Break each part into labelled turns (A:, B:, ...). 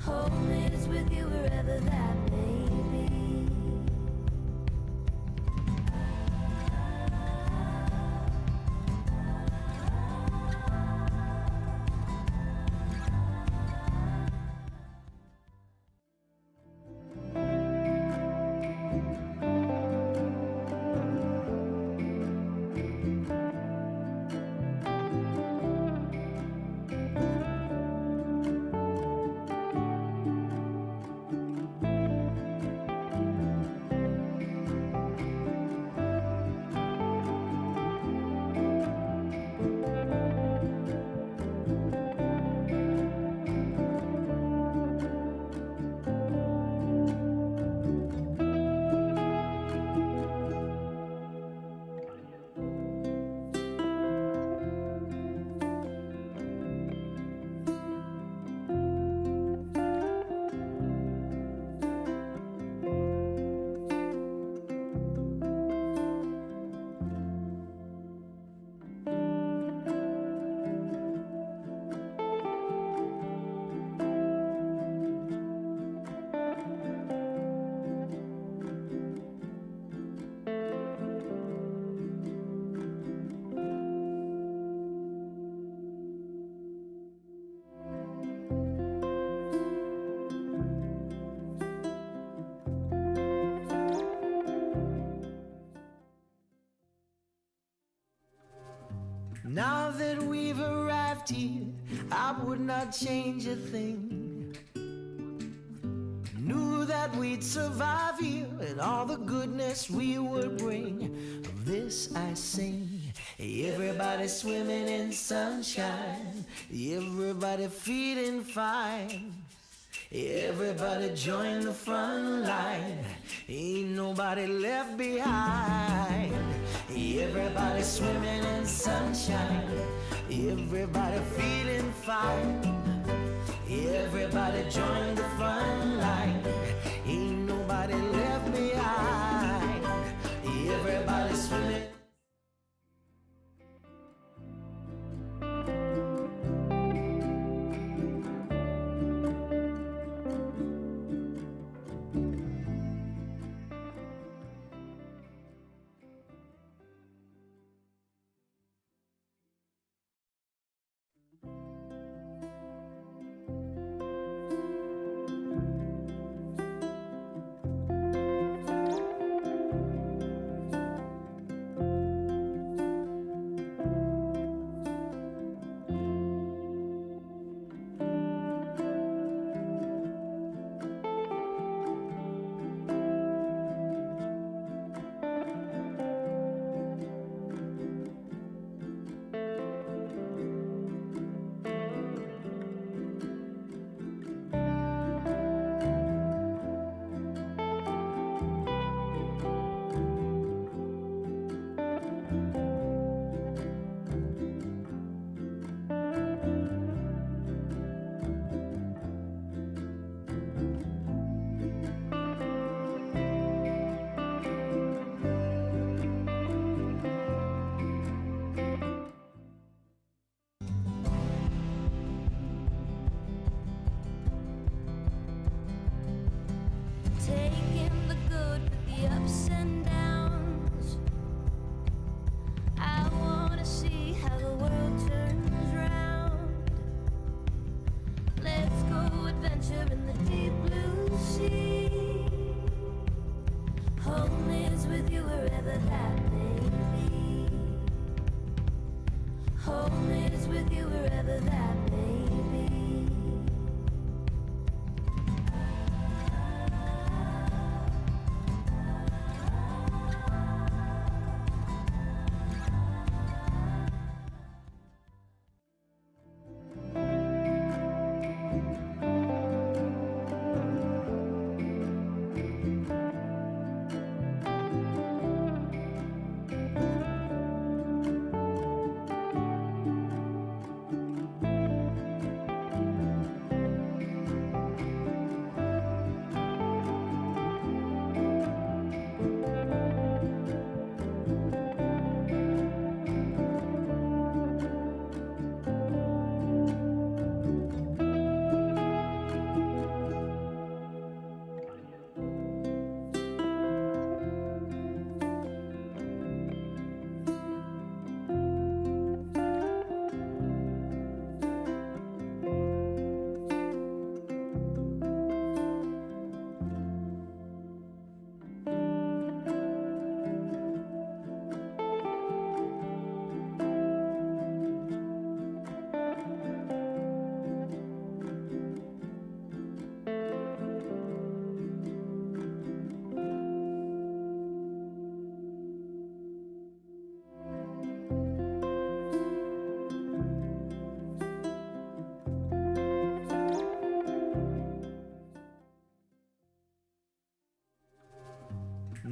A: Home is with you wherever that may be.
B: Now that we've arrived here, I would not change a thing. Knew that we'd survive here and all the goodness we would bring. Of this I sing. Everybody swimming in sunshine, everybody feeling fine. Everybody join the front line, ain't nobody left behind. Everybody swimming in sunshine, everybody feeling fine. Everybody join the front line, ain't nobody left behind. Everybody swimming.
A: Taking the good with the ups and downs. I wanna see how the world turns round. Let's go adventure in the deep blue sea. Home is with you wherever that may be. Home is with you wherever that may be.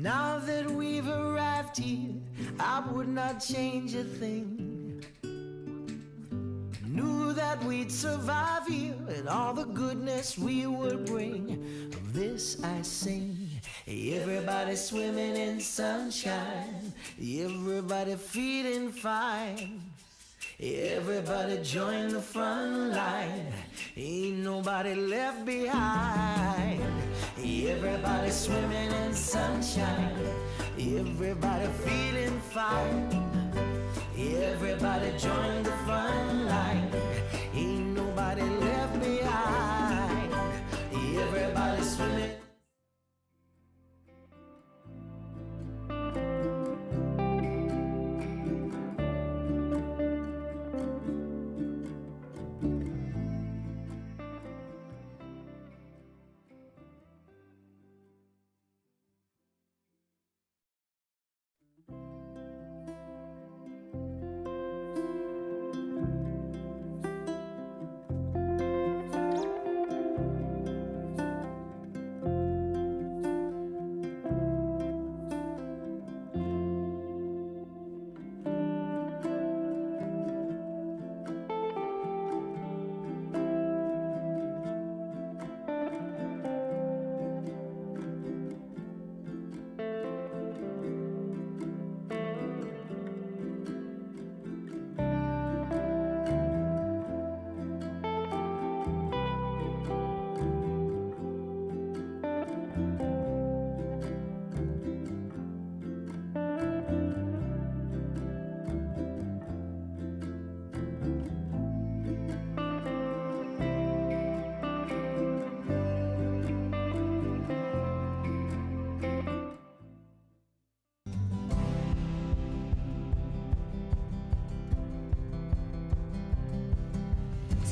B: Now that we've arrived here, I would not change a thing. Knew that we'd survive here and all the goodness we would bring. Of this I sing. Everybody swimming in sunshine, everybody feeling fine. Everybody join the front line, ain't nobody left behind. Everybody swimming in sunshine, everybody feeling fine. Everybody join the front line, ain't nobody left behind. Everybody swimming.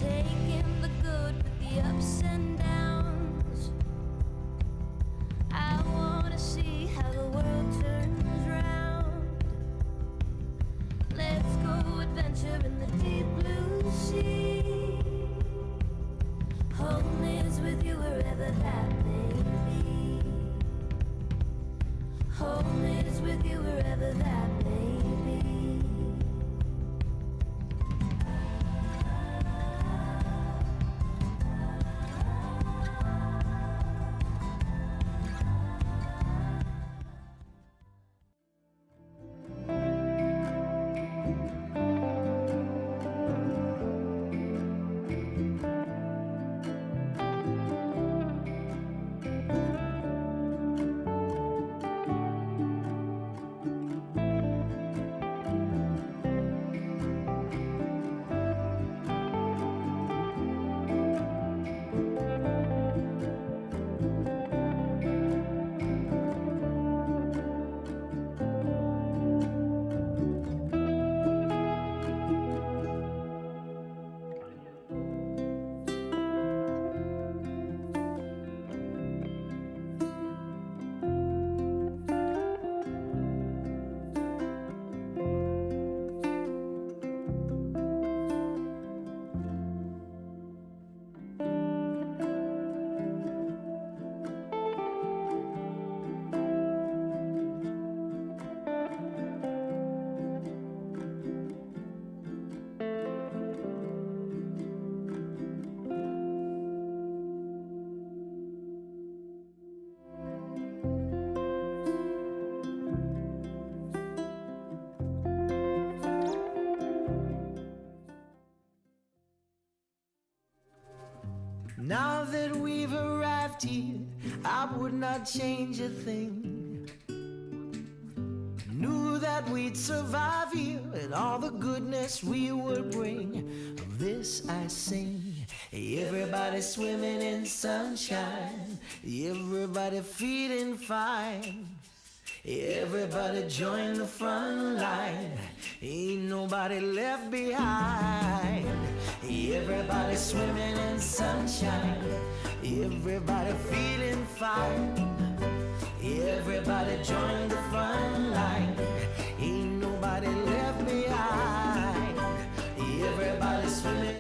A: Taking the good with the ups and downs. I wanna see how the world turns round. Let's go adventure in the deep blue sea. Home is with you wherever that may be. Home is with you wherever that may be.
B: Now that we've arrived here, I would not change a thing. Knew that we'd survive here and all the goodness we would bring. Of this I sing. Everybody swimming in sunshine, everybody feeling fine. Everybody join the front line, ain't nobody left behind. Everybody swimming in sunshine, everybody feeling fine. Everybody join the front line, ain't nobody left behind. Everybody swimming.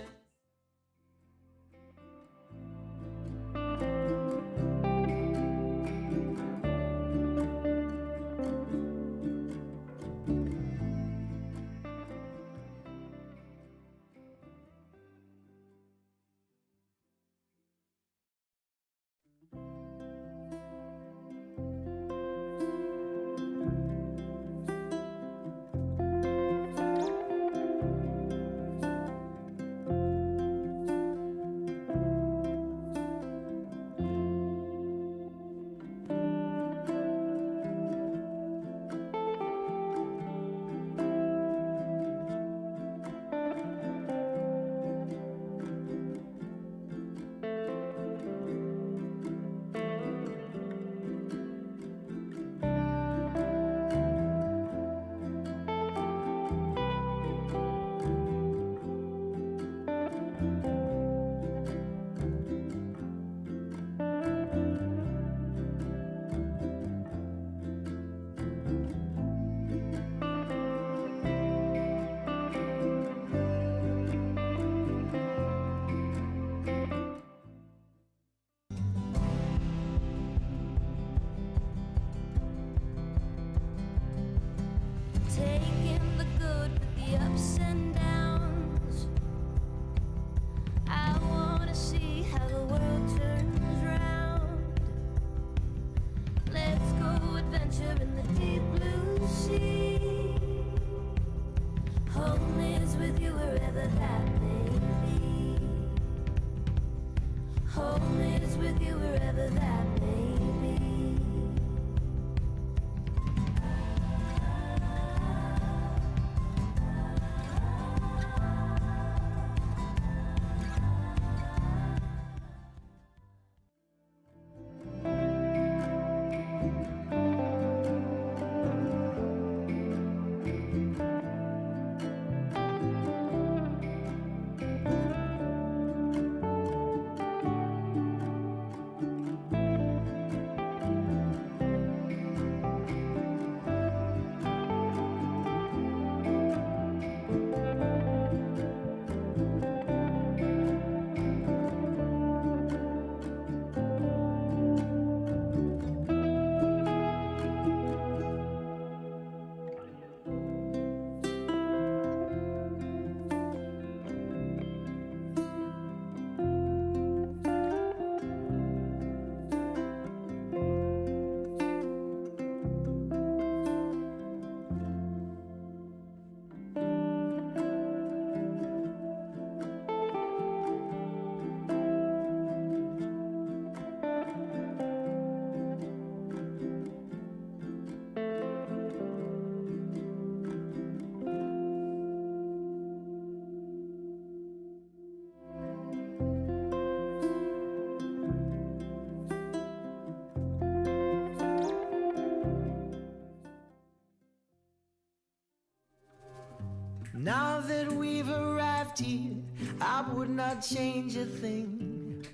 A: Home is with you wherever that may be.
B: Now that we've arrived here, I would not change a thing.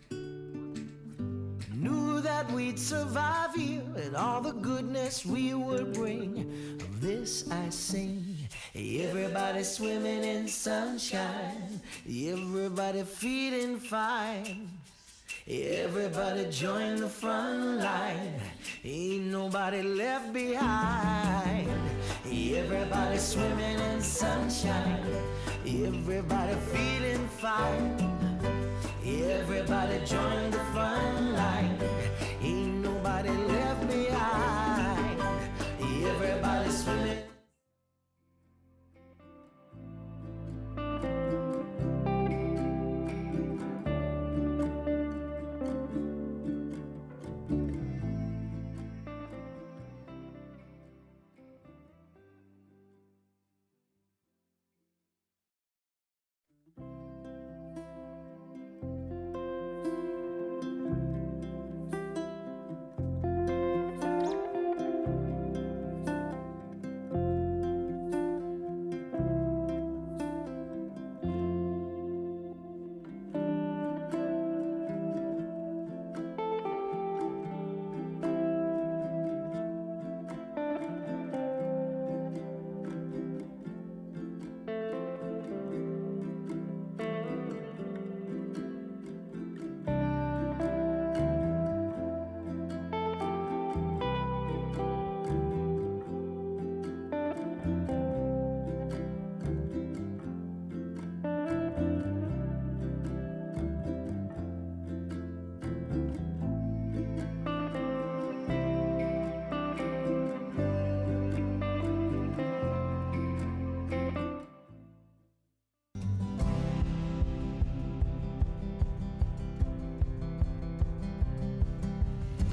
B: Knew that we'd survive here and all the goodness we would bring. Of this I sing. Everybody swimming in sunshine, everybody feeling fine. Everybody join the front line, ain't nobody left behind. Everybody swimming in sunshine, everybody feeling fine. Everybody join the front line, ain't nobody left behind. Everybody swimming.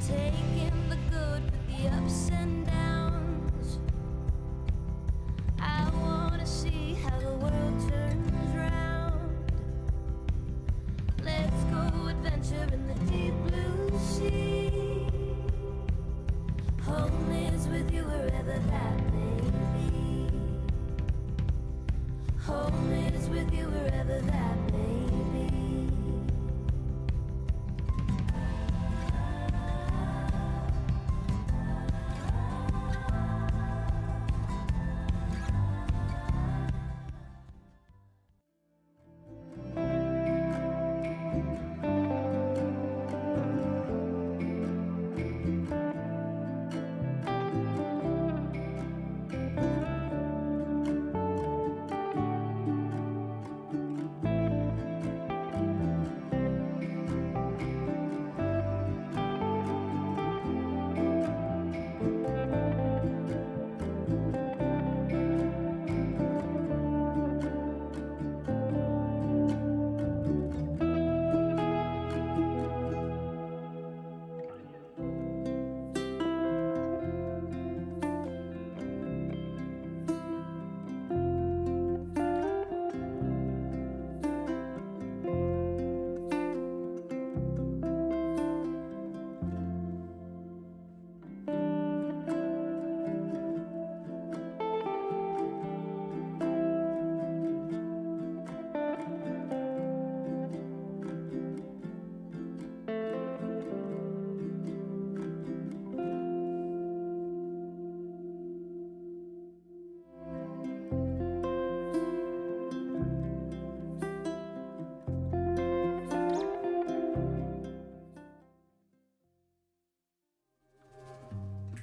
A: Taking the good with the ups and downs. I wanna see how the world turns round. Let's go adventure in the deep blue sea. Home is with you wherever that may be. Home is with you wherever that may be.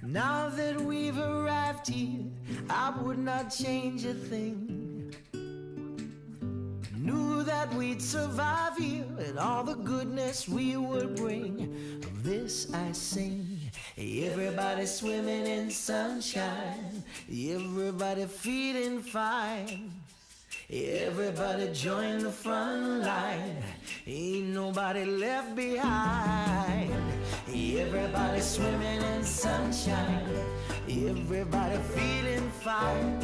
B: Now that we've arrived here, I would not change a thing. Knew that we'd survive here and all the goodness we would bring. Of this I sing. Everybody swimming in sunshine, everybody feeling fine. Everybody join the front line, ain't nobody left behind. Everybody swimming in sunshine, everybody feeling fine.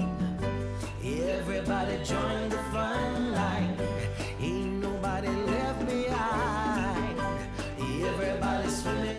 B: Everybody join the front line, ain't nobody left behind. Everybody swimming.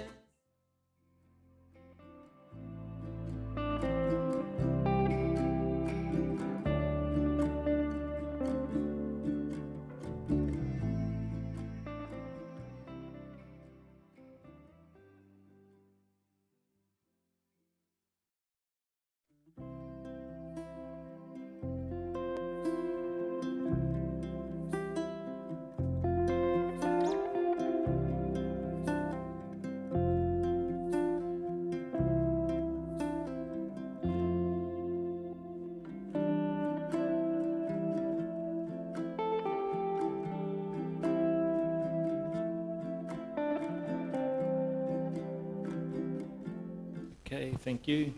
C: Okay, thank you.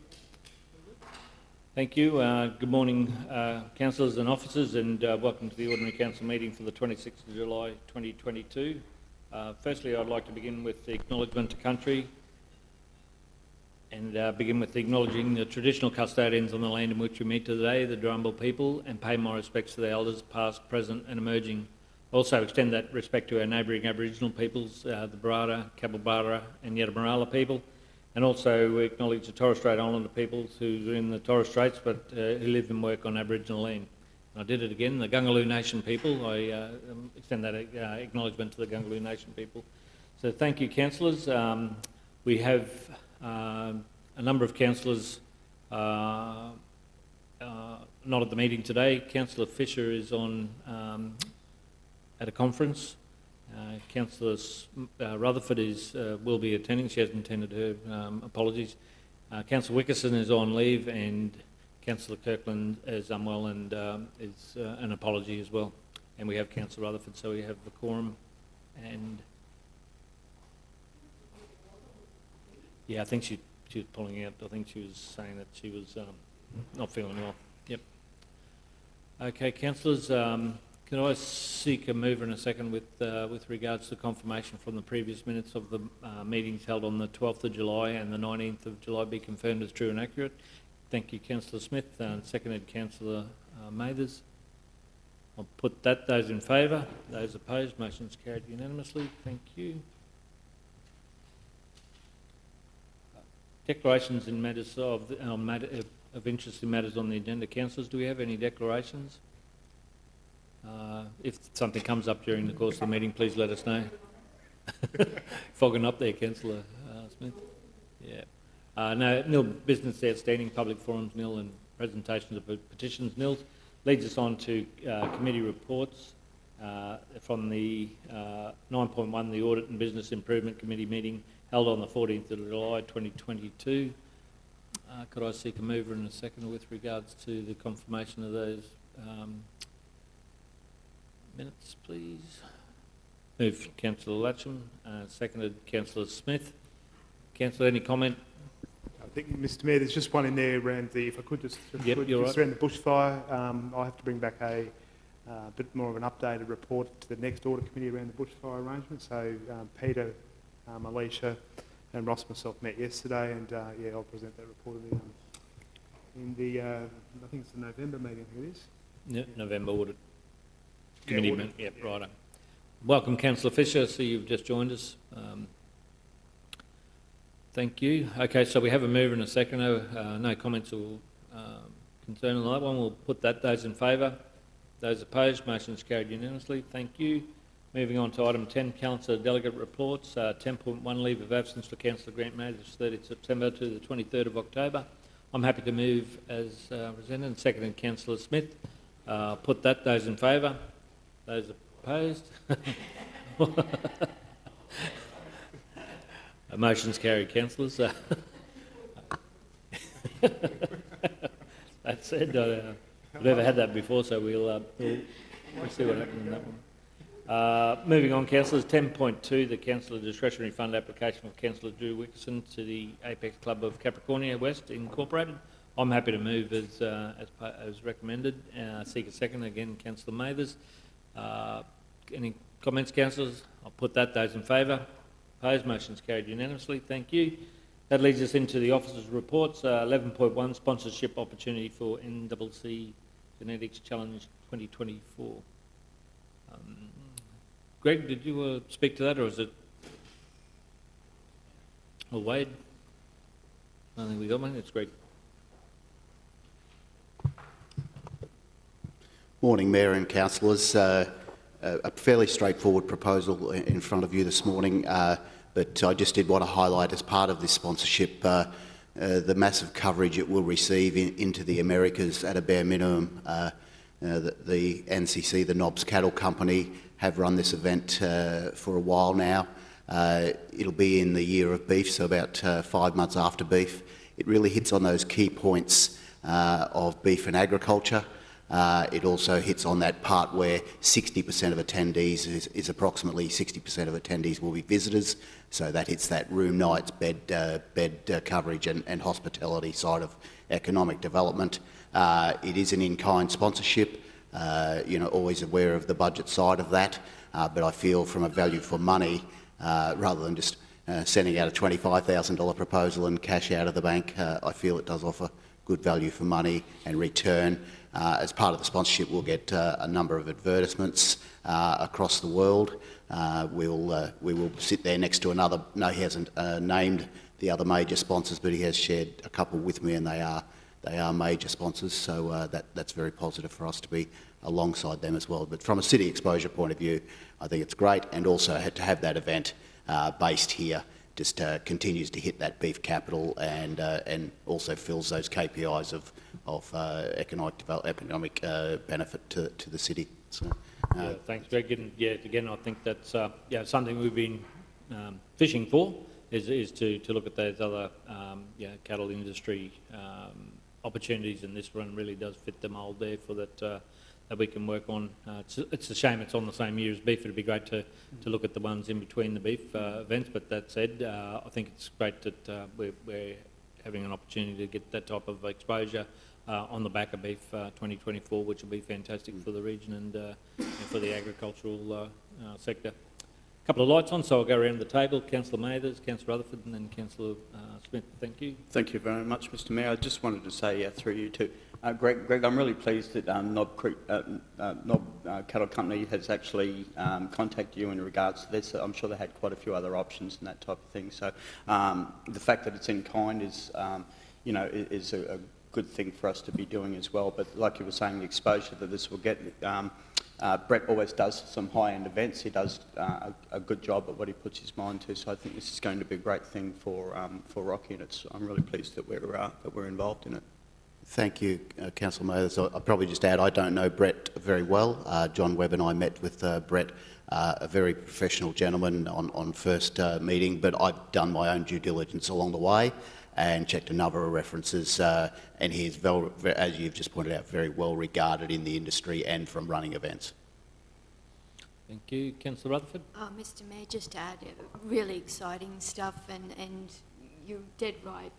C: Thank you. Good morning, councillors and officers, and welcome to the Ordinary Council meeting for the 26th of July 2022. Firstly, I'd like to begin with the acknowledgement to country and begin with acknowledging the traditional custodians on the land in which we meet today, the Darumbal people, and pay my respects to the elders past, present and emerging. Also extend that respect to our neighbouring Aboriginal peoples, the Barada, Cabelbarra and Yetamarala people. And also we acknowledge the Torres Strait Islander peoples who are in the Torres Straits but who live and work on Aboriginal land. And I did it again, the Gungaloo Nation people. I extend that acknowledgement to the Gungaloo Nation people. So thank you, councillors. We have a number of councillors not at the meeting today. Councillor Fisher is on at a conference. Councillor Rutherford will be attending. She hasn't attended her apologies. Councillor Wickerson is on leave, and Councillor Kirkland is unwell and is an apology as well. And we have Councillor Rutherford, so we have the quorum. And yeah, I think she was pulling out. I think she was saying that she was not feeling well. Yep. Okay, councillors. Can I seek a mover in a second with regards to confirmation from the previous minutes of the meetings held on the 12th of July and the 19th of July be confirmed as true and accurate? Thank you, Councillor Smith, and seconded Councillor Mathers. I'll put that. Those in favour, those opposed, motion's carried unanimously. Thank you. Declarations in matters of interest in matters on the agenda. Councillors, do we have any declarations? If something comes up during the course of the meeting, please let us know. Fogging up there, Councillor Smith. Yeah. No, nil business outstanding, public forums nil, and presentations of petitions nil. Leads us on to committee reports from the 9.1, the Audit and Business Improvement Committee meeting held on the 14th of July 2022. Could I seek a mover in a second with regards to the confirmation of those minutes, please? Move Councillor Latcham, seconded Councillor Smith. Councillor, any comment?
D: I think, Mr Mayor, there's just one in there around the, if I could just
C: Yep, you're right.
D: around the bushfire. I'll have to bring back a bit more of an updated report to the next audit committee around the bushfire arrangement. So Peter, Alicia and Ross and myself met yesterday, and yeah, I'll present that report in the I think it's the November meeting, I think it is.
C: Yeah, November audit committee meeting. Yep, right. Welcome, Councillor Fisher. I see you've just joined us. Thank you. Okay, so we have a mover and a second. No comments or concern on that one. We'll put that. Those in favour? Those opposed? Motion's carried unanimously. Thank you. Moving on to item 10, Councillor Delegate Reports. 10.1, leave of absence for Councillor Grant Mathers, 30th September to the 23rd of October. I'm happy to move as presented, and seconded Councillor Smith. Put that. Those in favour? Those opposed? Motion's carried, councillors. That said, I've never had that before, so we'll see what happens in that one. Moving on, councillors, 10.2, the councillor discretionary fund application of Councillor Drew Wickerson to the Apex Club of Capricornia West Incorporated. I'm happy to move as recommended. Seek a second, again, Councillor Mathers. Any comments, councillors? I'll put that. Those in favour? Opposed? Motion's carried unanimously. Thank you. That leads us into the officers' reports. 11.1, sponsorship opportunity for NCC Genetics Challenge 2024. Greg, did you speak to that, or is it? Or Wade? I think we got one. It's great.
E: Morning, Mayor and councillors. A fairly straightforward proposal in front of you this morning, but I just did want to highlight as part of this sponsorship the massive coverage it will receive into the Americas at a bare minimum. The NCC, the Knobs Cattle Company, have run this event for a while now. It'll be in the year of beef, so about 5 months after beef. It really hits on those key points of beef and agriculture. It also hits on that part where 60% of attendees is approximately 60% of attendees will be visitors. So that hits that room nights, bed coverage and hospitality side of economic development. It is an in-kind sponsorship. Always aware of the budget side of that, but I feel from a value for money, rather than just sending out a $25,000 proposal and cash out of the bank, I feel it does offer good value for money and return. As part of the sponsorship, we'll get a number of advertisements across the world. We will sit there next to another. No, he hasn't named the other major sponsors, but he has shared a couple with me, and they are major sponsors. So that's very positive for us to be alongside them as well. But from a city exposure point of view, I think it's great, and also to have that event based here just continues to hit that beef capital and also fills those KPIs of economic benefit to the city. So,
C: thanks, Greg. And again, I think that's something we've been fishing for is to look at those other cattle industry opportunities, and this one really does fit the mould there for that. That we can work on. It's a shame it's on the same year as beef. It'd be great to look at the ones in between the beef events, but that said, I think it's great that we're having an opportunity to get that type of exposure on the back of beef 2024, which will be fantastic for the region and for the agricultural sector. A couple of lights on, so I'll go around the table. Councillor Mathers, Councillor Rutherford, and then Councillor Smith. Thank you.
F: Thank you very much, Mr Mayor. I just wanted to say through you to Greg, I'm really pleased that Knob Cattle Company has actually contacted you in regards to this. I'm sure they had quite a few other options and that type of thing. So the fact that it's in kind is, is a good thing for us to be doing as well. But like you were saying, the exposure that this will get. Brett always does some high-end events. He does a good job at what he puts his mind to. So I think this is going to be a great thing for Rocky, and I'm really pleased that we're involved in it.
E: Thank you, Councillor Mathers. I'll probably just add, I don't know Brett very well. John Webb and I met with Brett, a very professional gentleman on first meeting, but I've done my own due diligence along the way and checked a number of references, and he is, as you've just pointed out, very well regarded in the industry and from running events.
C: Thank you. Councillor Rutherford.
G: Mr Mayor, just to add, really exciting stuff, and you're dead right,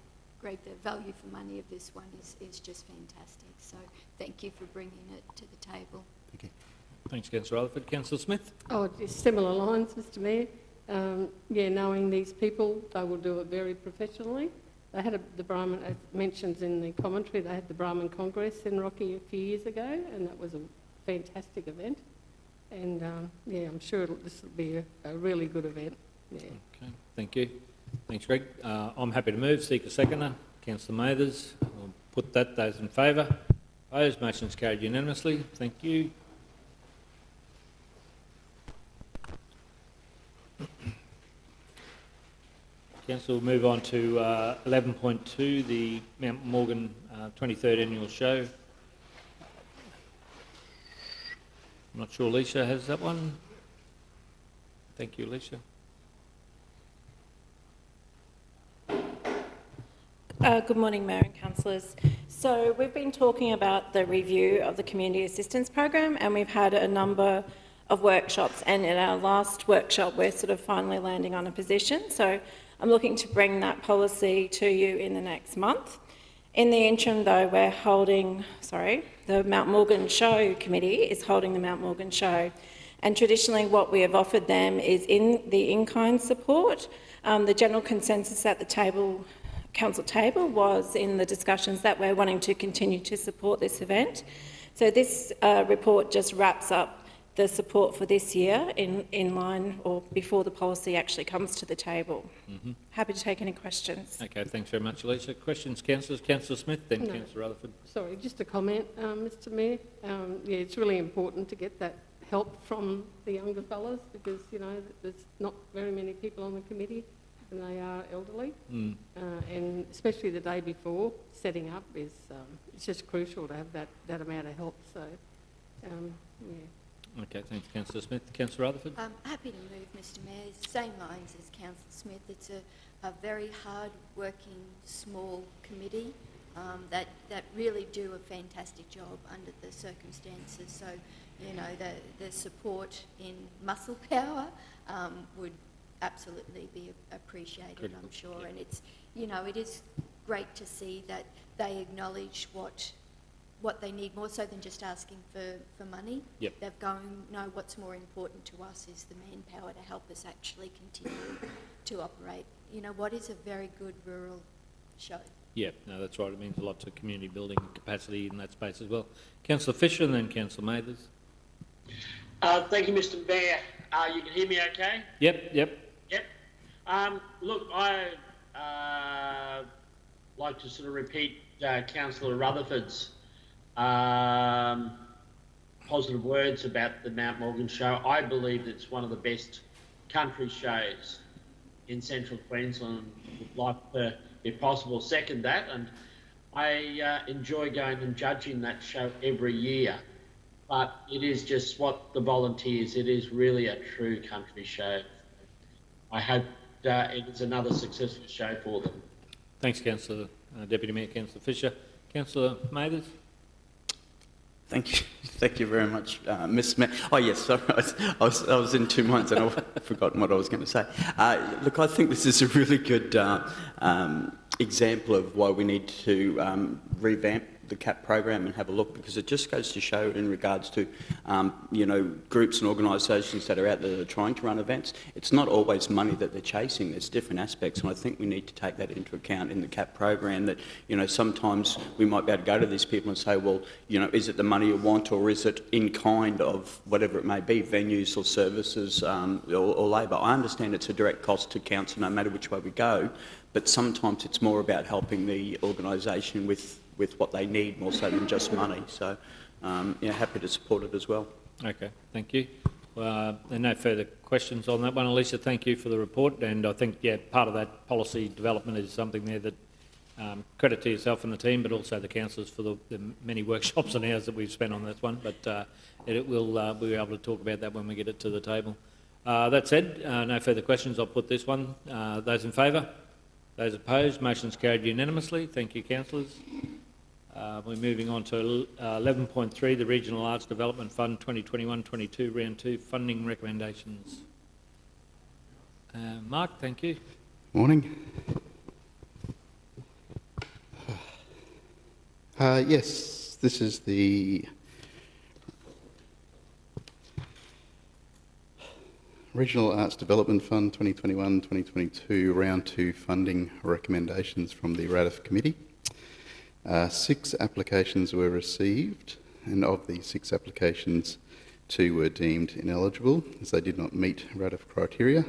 G: Greg, the value for money of this one is just fantastic. So thank you for bringing it to the table.
E: Thank you.
C: Thanks, Councillor Rutherford. Councillor Smith.
H: Oh, just similar lines, Mr Mayor. Knowing these people, they will do it very professionally. They had the Brahman, as mentioned in the commentary, they had the Brahman Congress in Rocky a few years ago, and that was a fantastic event. And I'm sure this will be a really good event. Yeah.
C: Okay, thank you. Thanks, Greg. I'm happy to move. Seek a seconder. Councillor Mathers. I'll put that. Those in favour. Opposed. Motion's carried unanimously. Thank you. Council, we'll move on to 11.2, the Mount Morgan 23rd Annual Show. I'm not sure Alicia has that one. Thank you, Alicia.
I: Good morning, Mayor and councillors. So we've been talking about the review of the Community Assistance Program, and we've had a number of workshops, and in our last workshop we're sort of finally landing on a position. So I'm looking to bring that policy to you in the next month. In the interim though, we're holding, the Mount Morgan Show Committee is holding the Mount Morgan Show, and traditionally what we have offered them is in-kind support. The general consensus at the council table was in the discussions that we're wanting to continue to support this event. So this report just wraps up the support for this year in line or before the policy actually comes to the table. Happy to take any questions.
C: Okay, thanks very much, Alicia. Questions, councillors? Councillor Smith, then
H: No.
C: Councillor Rutherford.
H: Sorry, just a comment, Mr Mayor. Yeah, it's really important to get that help from the younger fellas because, you know, there's not very many people on the committee and they are elderly. And especially the day before setting up is, it's just crucial to have that amount of help. So, yeah.
C: Okay, thanks, Councillor Smith. Councillor Rutherford.
G: I'm happy to move, Mr Mayor. Same lines as Councillor Smith. It's a very hard-working, small committee that really do a fantastic job under the circumstances. So, you know, the support in muscle power would absolutely be appreciated,
C: Critical,
G: I'm sure.
C: yeah.
G: And it's, you know, it is great to see that they acknowledge what they need more so than just asking for money.
C: Yep.
G: They've gone, no, what's more important to us is the manpower to help us actually continue to operate. You know, what is a very good rural show.
C: Yeah, no, that's right. It means a lot to community building capacity in that space as well. Councillor Fisher and then Councillor Mathers.
J: Thank you, Mr Mayor. You can hear me okay?
C: Yep.
J: Look, I like to sort of repeat Councillor Rutherford's positive words about the Mount Morgan Show. I believe it's one of the best country shows in central Queensland. Would like to, if possible, second that, and I enjoy going and judging that show every year. But it is just what the volunteers, it is really a true country show. I hope it is another successful show for them.
C: Thanks, Councillor Deputy Mayor. Councillor Fisher. Councillor Mathers.
F: Thank you very much, Mr Mayor. Oh yes, sorry, I was in two minds and I've forgotten what I was going to say. Look, I think this is a really good example of why we need to revamp the CAP program and have a look, because it just goes to show in regards to, you know, groups and organisations that are out there that are trying to run events, it's not always money that they're chasing. There's different aspects, and I think we need to take that into account in the CAP program, that, you know, sometimes we might be able to go to these people and say, well, you know, is it the money you want, or is it in kind of whatever it may be, venues or services or labour? I understand it's a direct cost to council no matter which way we go, but sometimes it's more about helping the organisation with what they need more so than just money. So, yeah, happy to support it as well.
C: Okay, thank you. There are no further questions on that one. Alicia, thank you for the report, and I think, yeah, part of that policy development is something there that credit to yourself and the team, but also the councillors for the many workshops and hours that we've spent on this one, but we'll be able to talk about that when we get it to the table. That said, no further questions. I'll put this one. Those in favour? Those opposed? Motion's carried unanimously. Thank you, councillors. We're moving on to 11.3, the Regional Arts Development Fund 2021-22 Round 2 funding recommendations. Mark, thank you.
K: Morning. Yes, this is the Regional Arts Development Fund 2021-2022 Round 2 funding recommendations from the RADF Committee. 6 applications were received, and of these 6 applications, 2 were deemed ineligible as they did not meet RADF criteria.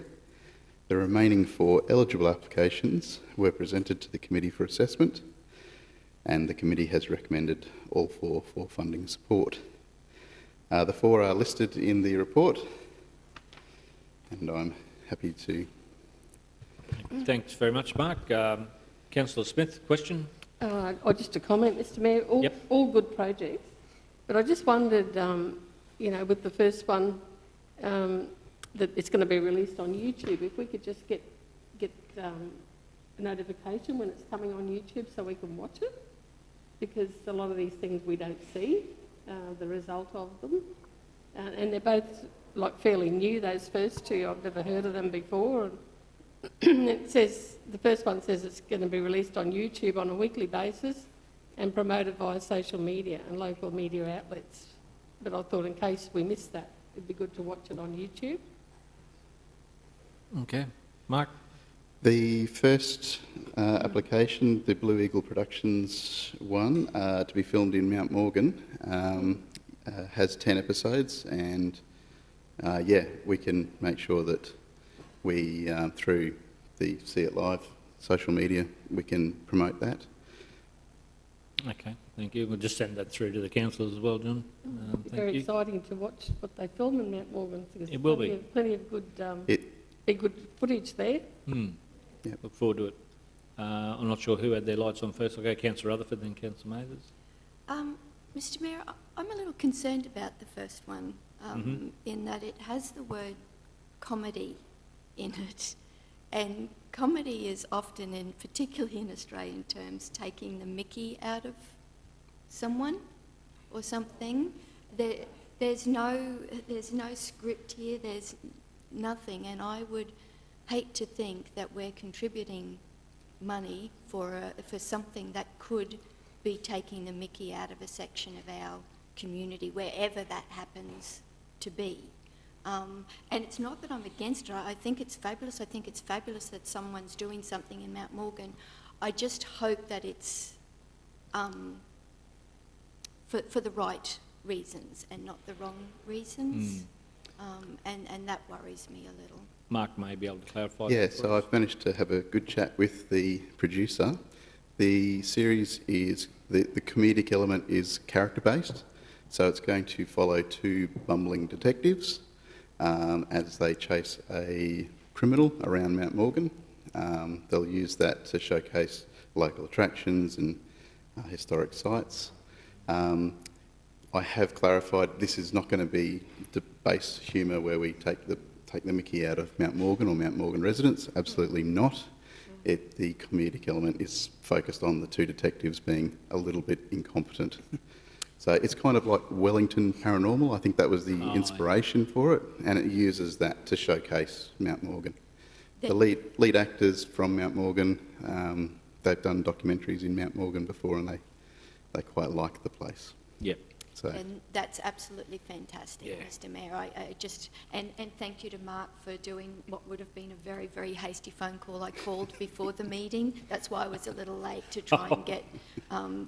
K: The remaining 4 eligible applications were presented to the committee for assessment, and the committee has recommended all 4 for funding support. The 4 are listed in the report, and I'm happy to...
C: Thanks very much, Mark. Councillor Smith, question?
H: Or just a comment, Mr Mayor. All good projects, but I just wondered, you know, with the first one, that it's going to be released on YouTube, if we could just get a notification when it's coming on YouTube so we can watch it, because a lot of these things we don't see the result of them. And they're both like fairly new, those first two. I've never heard of them before. And it says, the first one says it's going to be released on YouTube on a weekly basis and promoted via social media and local media outlets. But I thought in case we missed that, it'd be good to watch it on YouTube.
C: Okay. Mark?
K: The first application, the Blue Eagle Productions one, to be filmed in Mount Morgan, has 10 episodes, and yeah, we can make sure that we, through the See It Live social media, we can promote that.
C: Okay, thank you. We'll just send that through to the councillors as well, John.
H: It'll be
C: Thank
H: very
C: you.
H: exciting to watch what they film in Mount Morgan. Because
C: It will be.
H: Plenty of good, be good footage there.
C: Yep. Look forward to it. I'm not sure who had their lights on first. I'll go Councillor Rutherford, then Councillor Mathers.
G: Mr Mayor, I'm a little concerned about the first one, in that it has the word comedy in it. And comedy is often, particularly in Australian terms, taking the mickey out of someone or something. There's no script here, there's nothing, and I would hate to think that we're contributing money for something that could be taking the mickey out of a section of our community, wherever that happens to be. And it's not that I'm against it. I think it's fabulous. I think it's fabulous that someone's doing something in Mount Morgan. I just hope that it's for the right reasons and not the wrong reasons. And that worries me a little.
C: Mark may be able to clarify.
K: Yeah,
C: that for
K: so
C: us.
K: I've managed to have a good chat with the producer. The series is, the comedic element is character-based, so it's going to follow two bumbling detectives as they chase a criminal around Mount Morgan. They'll use that to showcase local attractions and historic sites. I have clarified this is not going to be the base humour where we take the mickey out of Mount Morgan or Mount Morgan residents. Absolutely not. The comedic element is focused on the two detectives being a little bit incompetent. So it's kind of like Wellington Paranormal. I think that was the inspiration for it, and it uses that to showcase Mount Morgan. The lead actors from Mount Morgan, they've done documentaries in Mount Morgan before, and they quite like the place.
C: Yep.
K: So.
G: And that's absolutely fantastic, Mr Mayor. I just, and thank you to Mark for doing what would have been a very, very hasty phone call I called before the meeting. That's why I was a little late to try and get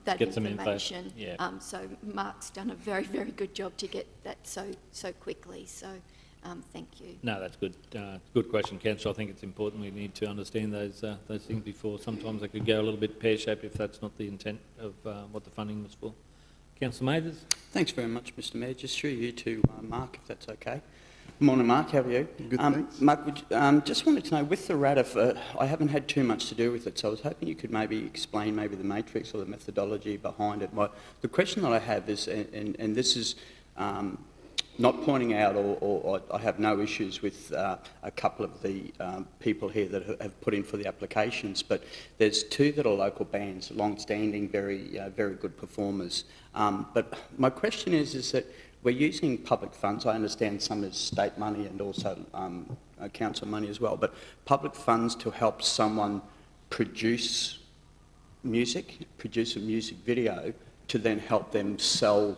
G: that
C: Get some
G: information.
C: info. Yeah.
G: So Mark's done a very, very good job to get that so quickly. So thank you.
C: No, that's good. Good question, Councillor. I think it's important we need to understand those things before. Sometimes they could go a little bit pear-shaped if that's not the intent of what the funding was for. Councillor Mathers.
F: Thanks very much, Mr Mayor. Just through you to Mark, if that's okay. Good morning, Mark. How are you?
K: Good, thanks.
F: Mark, just wanted to know, with the RADF, I haven't had too much to do with it, so I was hoping you could maybe explain maybe the matrix or the methodology behind it. The question that I have is, and this is not pointing out, or I have no issues with a couple of the people here that have put in for the applications, but there's two that are local bands, long-standing, very good performers. But my question is that we're using public funds. I understand some is state money and also council money as well, but public funds to help someone produce a music video to then help them sell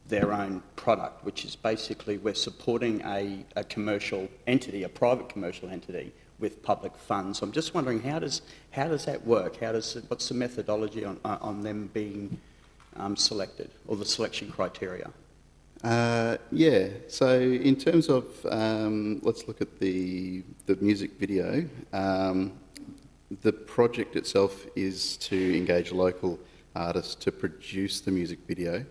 F: their own product, which is basically we're supporting a commercial entity, a private commercial entity with public funds. So I'm just wondering, how does that work? What's the methodology on them being selected, or the selection criteria?
K: Yeah, so in terms of, let's look at the music video. The project itself is to engage a local artist to produce the music video.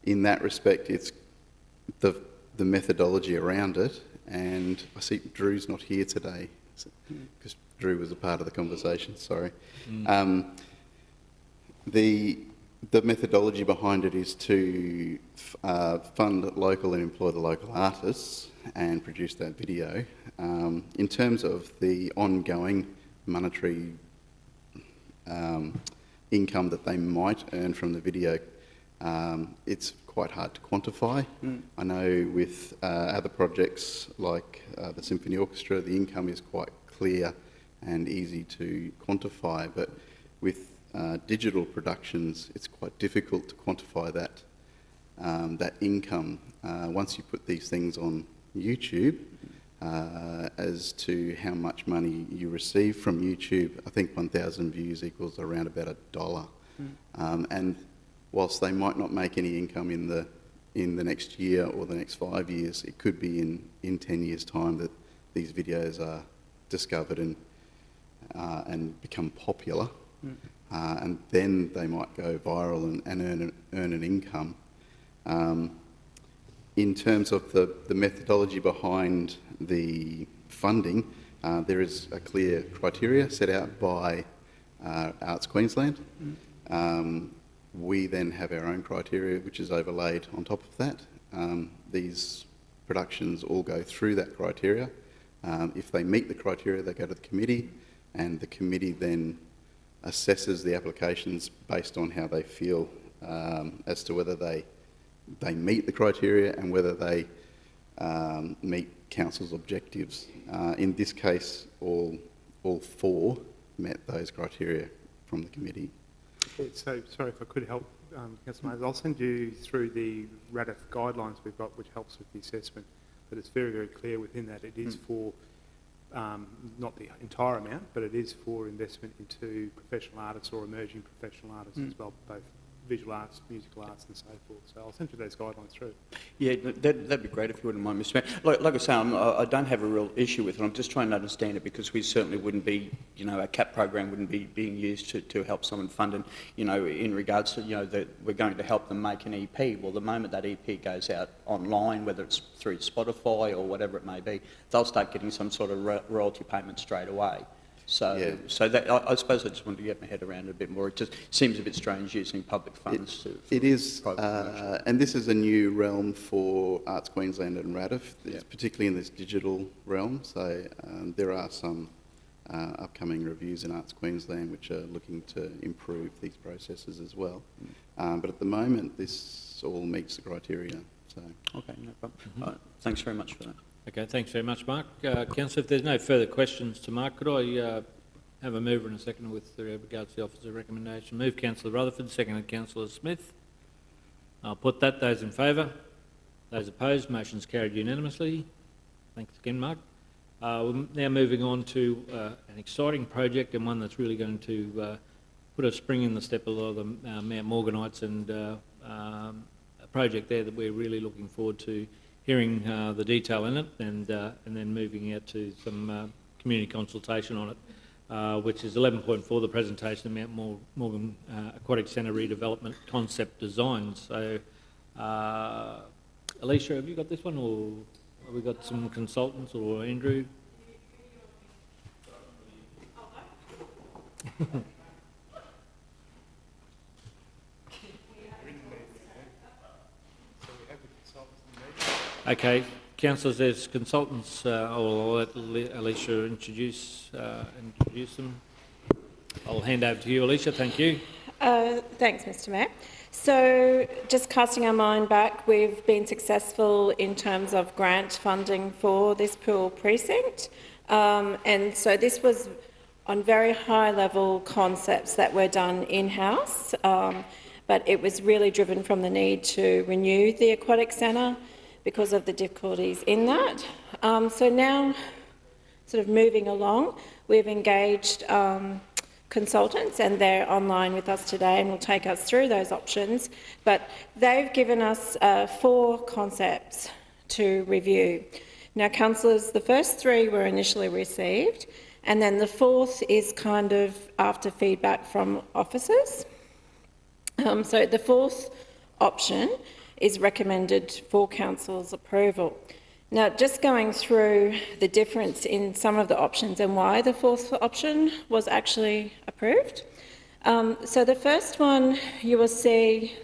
K: In that respect, it's the methodology around it, and I see Drew's not here today, because Drew was a part of the conversation, sorry. The methodology behind it is to fund local and employ the local artists and produce that video. In terms of the ongoing monetary income that they might earn from the video, it's quite hard to quantify. I know with other projects like the Symphony Orchestra, the income is quite clear and easy to quantify, but with digital productions, it's quite difficult to quantify that that income. Once you put these things on YouTube, as to how much money you receive from YouTube, I think 1,000 views equals around about $1. And whilst they might not make any income in the next year or the next 5 years, it could be in 10 years' time that these videos are discovered and become popular. And then they might go viral and earn an income. In terms of the methodology behind the funding, there is a clear criteria set out by Arts Queensland. We then have our own criteria, which is overlaid on top of that. These productions all go through that criteria. If they meet the criteria, they go to the committee, and the committee then assesses the applications based on how they feel as to whether they meet the criteria and whether they meet council's objectives. In this case, all four met those criteria from the committee.
D: So, sorry if I could help, Councillor Mayes, I'll send you through the RADF guidelines we've got, which helps with the assessment, but it's very, very clear within that it is for, not the entire amount, but it is for investment into professional artists or emerging professional artists as well, both visual arts, musical arts and so forth. So I'll send you those guidelines through. Yeah, that'd be great if you wouldn't mind, Mr Mayor. Like I say, I don't have a real issue with it. I'm just trying to understand it because we certainly wouldn't be, our CAP program wouldn't be being used to help someone fund and, in regards to, that we're going to help them make an EP. Well, the moment that EP goes out online, whether it's through Spotify or whatever it may be, they'll start getting some sort of royalty payment straight away. So, so that I suppose I just wanted to get my head around it a bit more. It just seems a bit strange using public funds.
K: It is, and this is a new realm for Arts Queensland and RADF, particularly in this digital realm. So there are some upcoming reviews in Arts Queensland which are looking to improve these processes as well. But at the moment, this all meets the criteria. So
F: okay, no problem. Thanks very much for that.
C: Okay, thanks very much, Mark. Councillor, if there's no further questions to Mark, could I have a mover and a seconder with regards to the officer's recommendation? Move Councillor Rutherford, seconded Councillor Smith. I'll put that. Those in favour? Those opposed? Motion's carried unanimously. Thanks again, Mark. We're now moving on to an exciting project and one that's really going to put a spring in the step of a lot of the Mount Morganites, and a project there that we're really looking forward to hearing the detail in it, and then moving out to some community consultation on it, which is 11.4, the presentation of Mount Morgan Aquatic Centre redevelopment concept design. So, Alicia, have you got this one, or have we got some consultants, or Andrew? Okay, councillors, there's consultants. I'll let Alicia introduce them. I'll hand over to you, Alicia. Thank you.
I: Thanks, Mr Mayor. So, just casting our mind back, we've been successful in terms of grant funding for this pool precinct, and so this was on very high-level concepts that were done in-house, but it was really driven from the need to renew the aquatic centre because of the difficulties in that. So now, sort of moving along, we've engaged consultants, and they're online with us today and will take us through those options. But they've given us 4 concepts to review. Now, councillors, the first 3 were initially received, and then the 4th is kind of after feedback from officers. So the 4th option is recommended for council's approval. Now, just going through the difference in some of the options and why the 4th option was actually approved. So the first one you will see,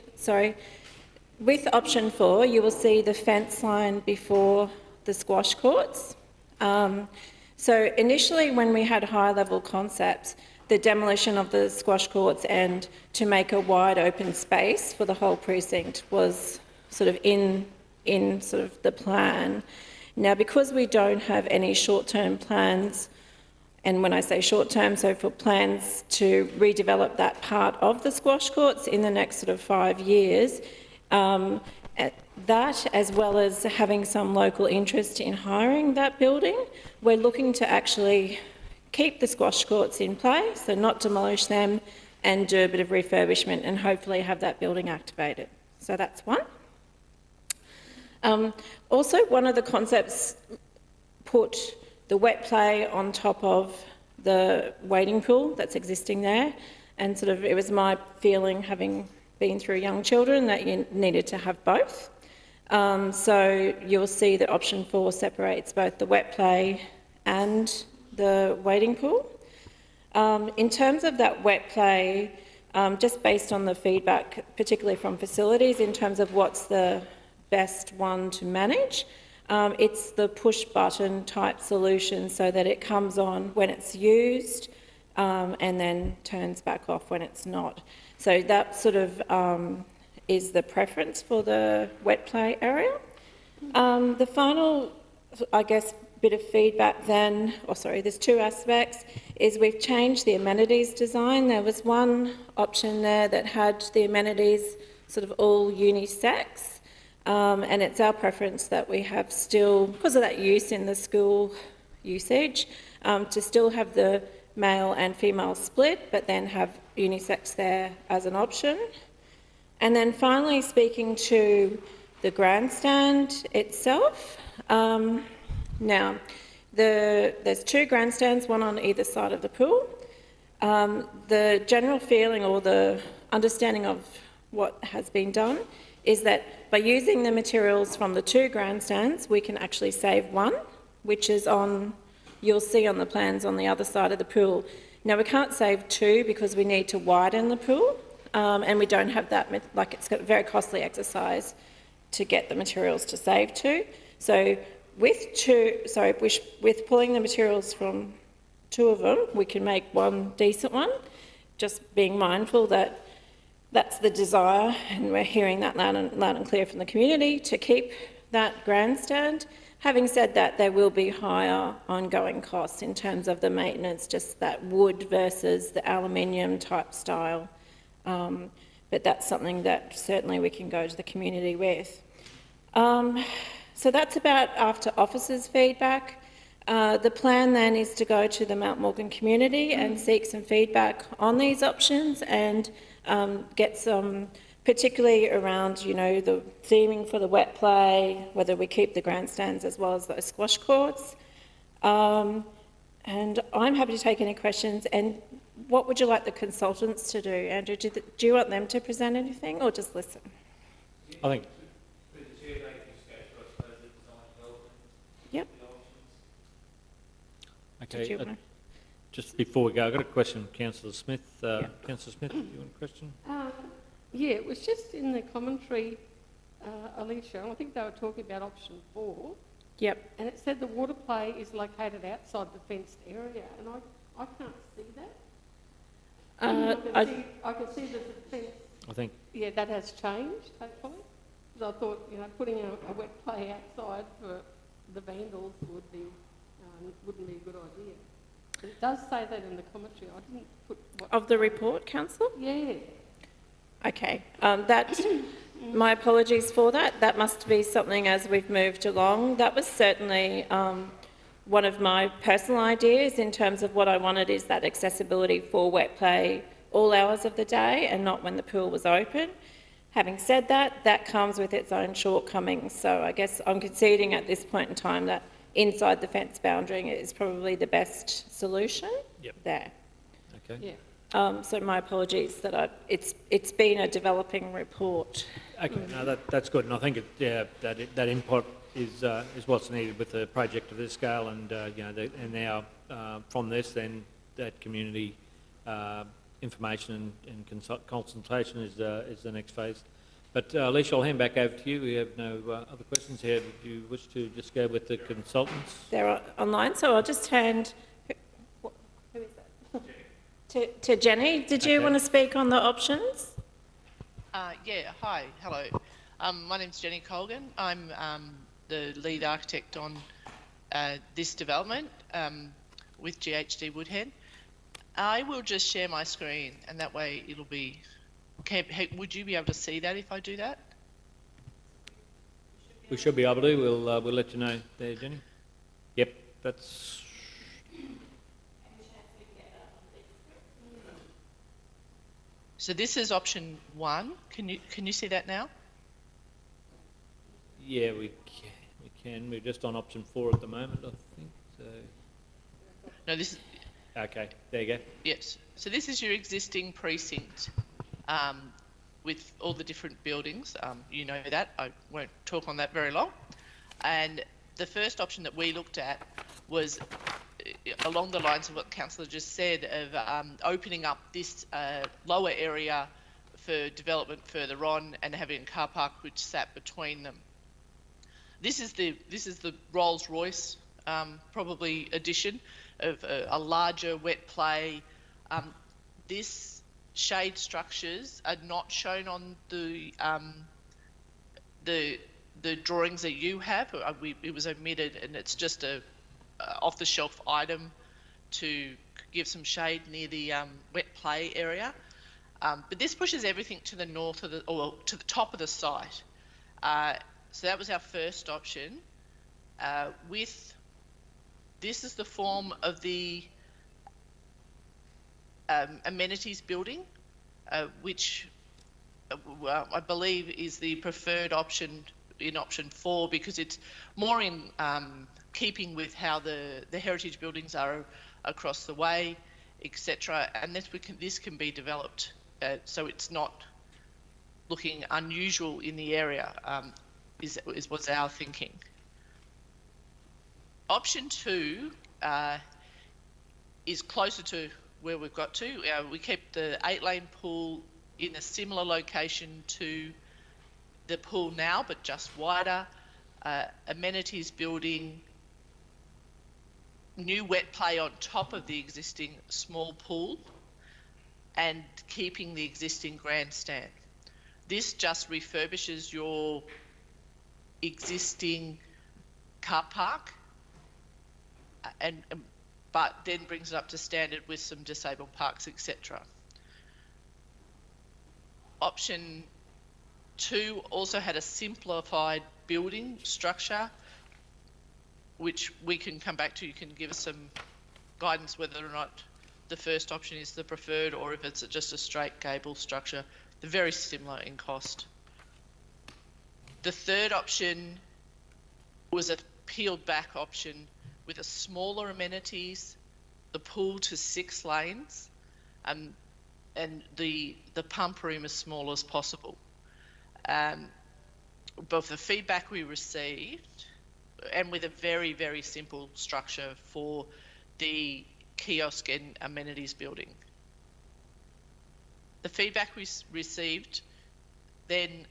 I: with option 4, you will see the fence line before the squash courts. So initially when we had high-level concepts, the demolition of the squash courts and to make a wide open space for the whole precinct was sort of in sort of the plan. Now, because we don't have any short-term plans, and when I say short-term, so for plans to redevelop that part of the squash courts in the next sort of 5 years, that, as well as having some local interest in hiring that building, we're looking to actually keep the squash courts in place, so not demolish them, and do a bit of refurbishment and hopefully have that building activated. So that's one. Also, one of the concepts put the wet play on top of the wading pool that's existing there, and sort of it was my feeling, having been through young children, that you needed to have both. So you'll see that option 4 separates both the wet play and the wading pool. In terms of that wet play, just based on the feedback, particularly from facilities, in terms of what's the best one to manage, it's the push button type solution, so that it comes on when it's used and then turns back off when it's not. So that sort of is the preference for the wet play area. The final, I guess, bit of feedback then, there's 2 aspects, is we've changed the amenities design. There was one option there that had the amenities sort of all unisex, and it's our preference that we have still, because of that use in the school usage, to still have the male and female split, but then have unisex there as an option. And then finally, speaking to the grandstand itself, now there's 2 grandstands, one on either side of the pool. The general feeling or the understanding of what has been done is that by using the materials from the 2 grandstands, we can actually save one, which is on, you'll see on the plans on the other side of the pool. Now, we can't save 2 because we need to widen the pool, and we don't have that, like it's a very costly exercise to get the materials to save 2. So with pulling the materials from 2 of them, we can make one decent one, just being mindful that that's the desire, and we're hearing that loud and clear from the community, to keep that grandstand. Having said that, there will be higher ongoing costs in terms of the maintenance, just that wood versus the aluminium type style. But that's something that certainly we can go to the community with. So that's about after officers' feedback. The plan then is to go to the Mount Morgan community and seek some feedback on these options, and get some, particularly around, the theming for the wet play, whether we keep the grandstands as well as those squash courts. And I'm happy to take any questions. And what would you like the consultants to do? Andrew, do you want them to present anything or just listen?
C: I think.
I: Yep.
C: Okay. Just before we go, I've got a question, Councillor Smith. Councillor Smith, do you want a question?
H: Yeah, it was just in the commentary, Alicia, I think they were talking about option 4.
I: Yep.
H: And it said the water play is located outside the fenced area, and I can't see that. I can see there's a fence.
C: I think.
H: Yeah, that has changed, hopefully. Because I thought, putting a wet play outside for the vandals wouldn't be a good idea. But it does say that in the commentary. I didn't put what...
I: Of the report, Councillor?
H: Yeah.
I: Okay. My apologies for that. That must be something as we've moved along. That was certainly one of my personal ideas in terms of what I wanted, is that accessibility for wet play all hours of the day and not when the pool was open. Having said that, that comes with its own shortcomings. So I guess I'm conceding at this point in time that inside the fence boundary is probably the best solution there.
C: Okay.
I: Yeah. So my apologies that it's been a developing report.
C: Okay, no, that's good, and I think that input is what's needed with a project of this scale, and and now from this, then that community information and consultation is the next phase. But Alicia, I'll hand back over to you. We have no other questions here. Did you wish to just go with the consultants?
I: They're online, so I'll just hand... Who is that? to Jenny. Did you want to speak on the options?
L: Yeah, hi, hello. My name's Jenny Colgan. I'm the lead architect on this development with GHD Woodhead. I will just share my screen, and that way it'll be... would you be able to see that if I do that?
C: We should be able to. We'll let you know there, Jenny. Yep, that's...
L: So this is option 1. Can you see that now?
C: Yeah, we can. We're just on option 4 at the moment, I think. So...
L: No, this is...
C: Okay, there you go.
L: Yes. So this is your existing precinct with all the different buildings. You know that. I won't talk on that very long. And the first option that we looked at was along the lines of what Councillor just said of opening up this lower area for development further on and having a car park which sat between them. This is the Rolls-Royce probably addition of a larger wet play. This shade structures are not shown on the drawings that you have. It was omitted, and it's just a off-the-shelf item to give some shade near the wet play area. But this pushes everything to the north of to the top of the site. So that was our first option. This is the form of the amenities building, which I believe is the preferred option in option 4 because it's more in keeping with how the heritage buildings are across the way, etc. And this can be developed so it's not looking unusual in the area. Was our thinking. Option 2 is closer to where we've got to. We kept the 8-lane pool in a similar location to the pool now, but just wider. Amenities building, new wet play on top of the existing small pool, and keeping the existing grandstand. This just refurbishes your existing car park but then brings it up to standard with some disabled parks, etc. Option 2 also had a simplified building structure, which we can come back to. You can give us some guidance whether or not the first option is the preferred or if it's just a straight gable structure. They're very similar in cost. The third option was a peeled back option with a smaller amenities, the pool to 6 lanes, and the pump room as small as possible. But the feedback we received, and with a very, very simple structure for the kiosk and amenities building. The feedback we received then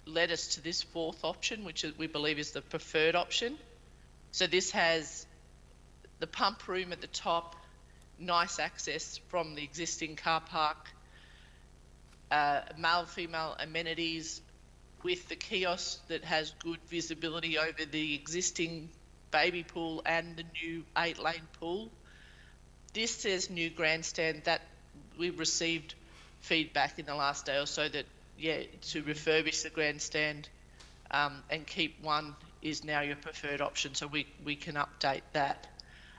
L: led us to this 4th option, which we believe is the preferred option. So this has the pump room at the top, nice access from the existing car park, male-female amenities with the kiosk that has good visibility over the existing baby pool and the new 8-lane pool. This says new grandstand. That we've received feedback in the last day or so that, yeah, to refurbish the grandstand and keep one is now your preferred option, so we can update that.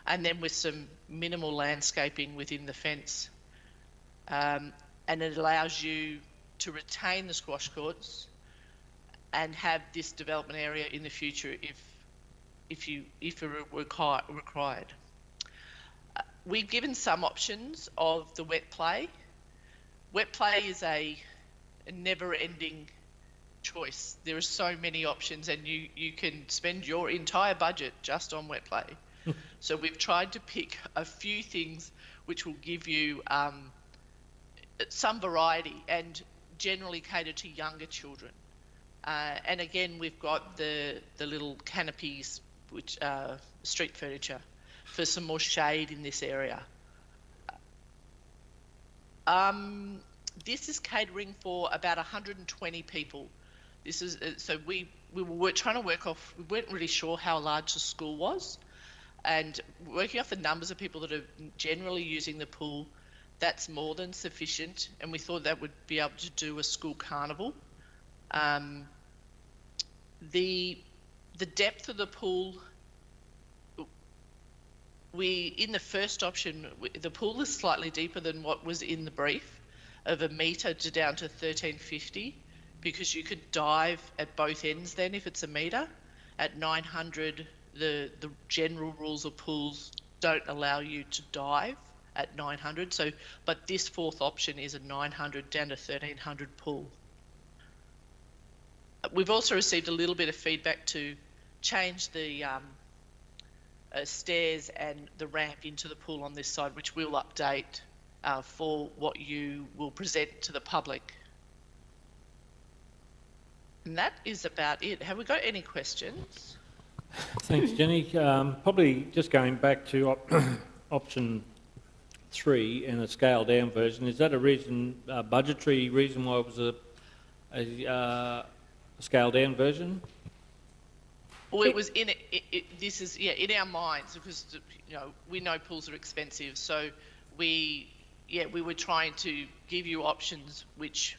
L: And then with some minimal landscaping within the fence. And it allows you to retain the squash courts and have this development area in the future if required. We've given some options of the wet play. Wet play is a never-ending choice. There are so many options, and you can spend your entire budget just on wet play. So we've tried to pick a few things which will give you some variety and generally cater to younger children. And again, we've got the little canopies, which street furniture, for some more shade in this area. This is catering for about 120 people. This is so we were trying to work off. We weren't really sure how large the school was, and working off the numbers of people that are generally using the pool, that's more than sufficient. And we thought that would be able to do a school carnival. The depth of the pool. In the first option, the pool is slightly deeper than what was in the brief, of 1 metre to down to 1350, because you could dive at both ends then if it's 1 metre. At 900, the general rules of pools don't allow you to dive at 900. So, but this fourth option is a 900 down to 1300 pool. We've also received a little bit of feedback to change the stairs and the ramp into the pool on this side, which we'll update for what you will present to the public. And that is about it. Have we got any questions?
C: Thanks, Jenny. Probably just going back to option 3 and the scaled down version, is that a reason, budgetary reason why it was a scaled down version?
L: Well, it was in this is in our minds, because we know pools are expensive, so we were trying to give you options which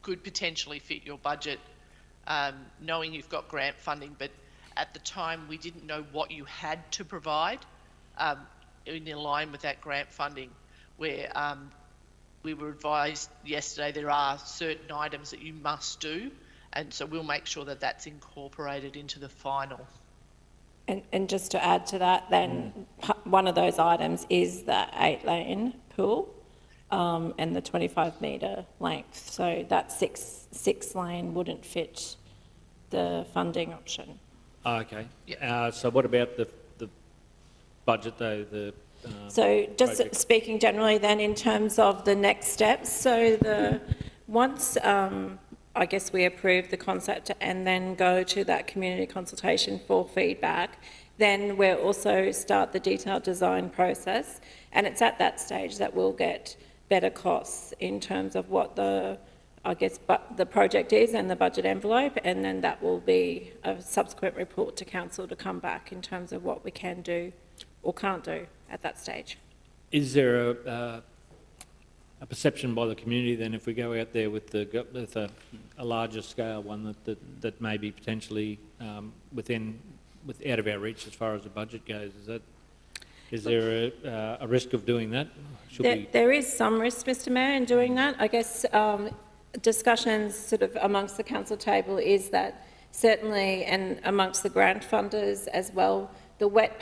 L: could potentially fit your budget, knowing you've got grant funding, but at the time we didn't know what you had to provide in line with that grant funding, where we were advised yesterday there are certain items that you must do. And so we'll make sure that that's incorporated into the final.
I: And just to add to that, then one of those items is the 8-lane pool and the 25-metre length. So that 6-lane wouldn't fit the funding option.
C: Okay. So what about the budget though?
I: So just
C: project?
I: Speaking generally then in terms of the next steps, so once I guess we approve the concept and then go to that community consultation for feedback, then we'll also start the detailed design process, and it's at that stage that we'll get better costs in terms of what the project is and the budget envelope, and then that will be a subsequent report to council to come back in terms of what we can do or can't do at that stage.
C: Is there a perception by the community then, if we go out there with a larger scale one that may be potentially out of our reach as far as the budget goes? Is there a risk of doing that?
I: There is some risk, Mr. Mayor, in doing that. I guess discussions sort of amongst the council table is that certainly, and amongst the grant funders as well, the wet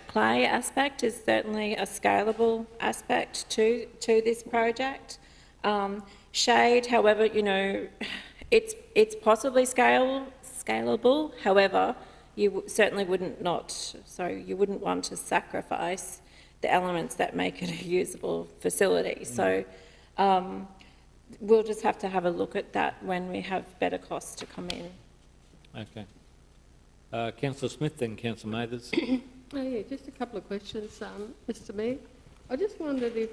I: play aspect is certainly a scalable aspect to this project. Shade, however, it's possibly scalable. However, you certainly wouldn't want to sacrifice the elements that make it a usable facility. So we'll just have to have a look at that when we have better costs to come in.
C: Okay. Councillor Smith, then Councillor Mathers.
H: Just a couple of questions, Mr. Mayor. I just wondered if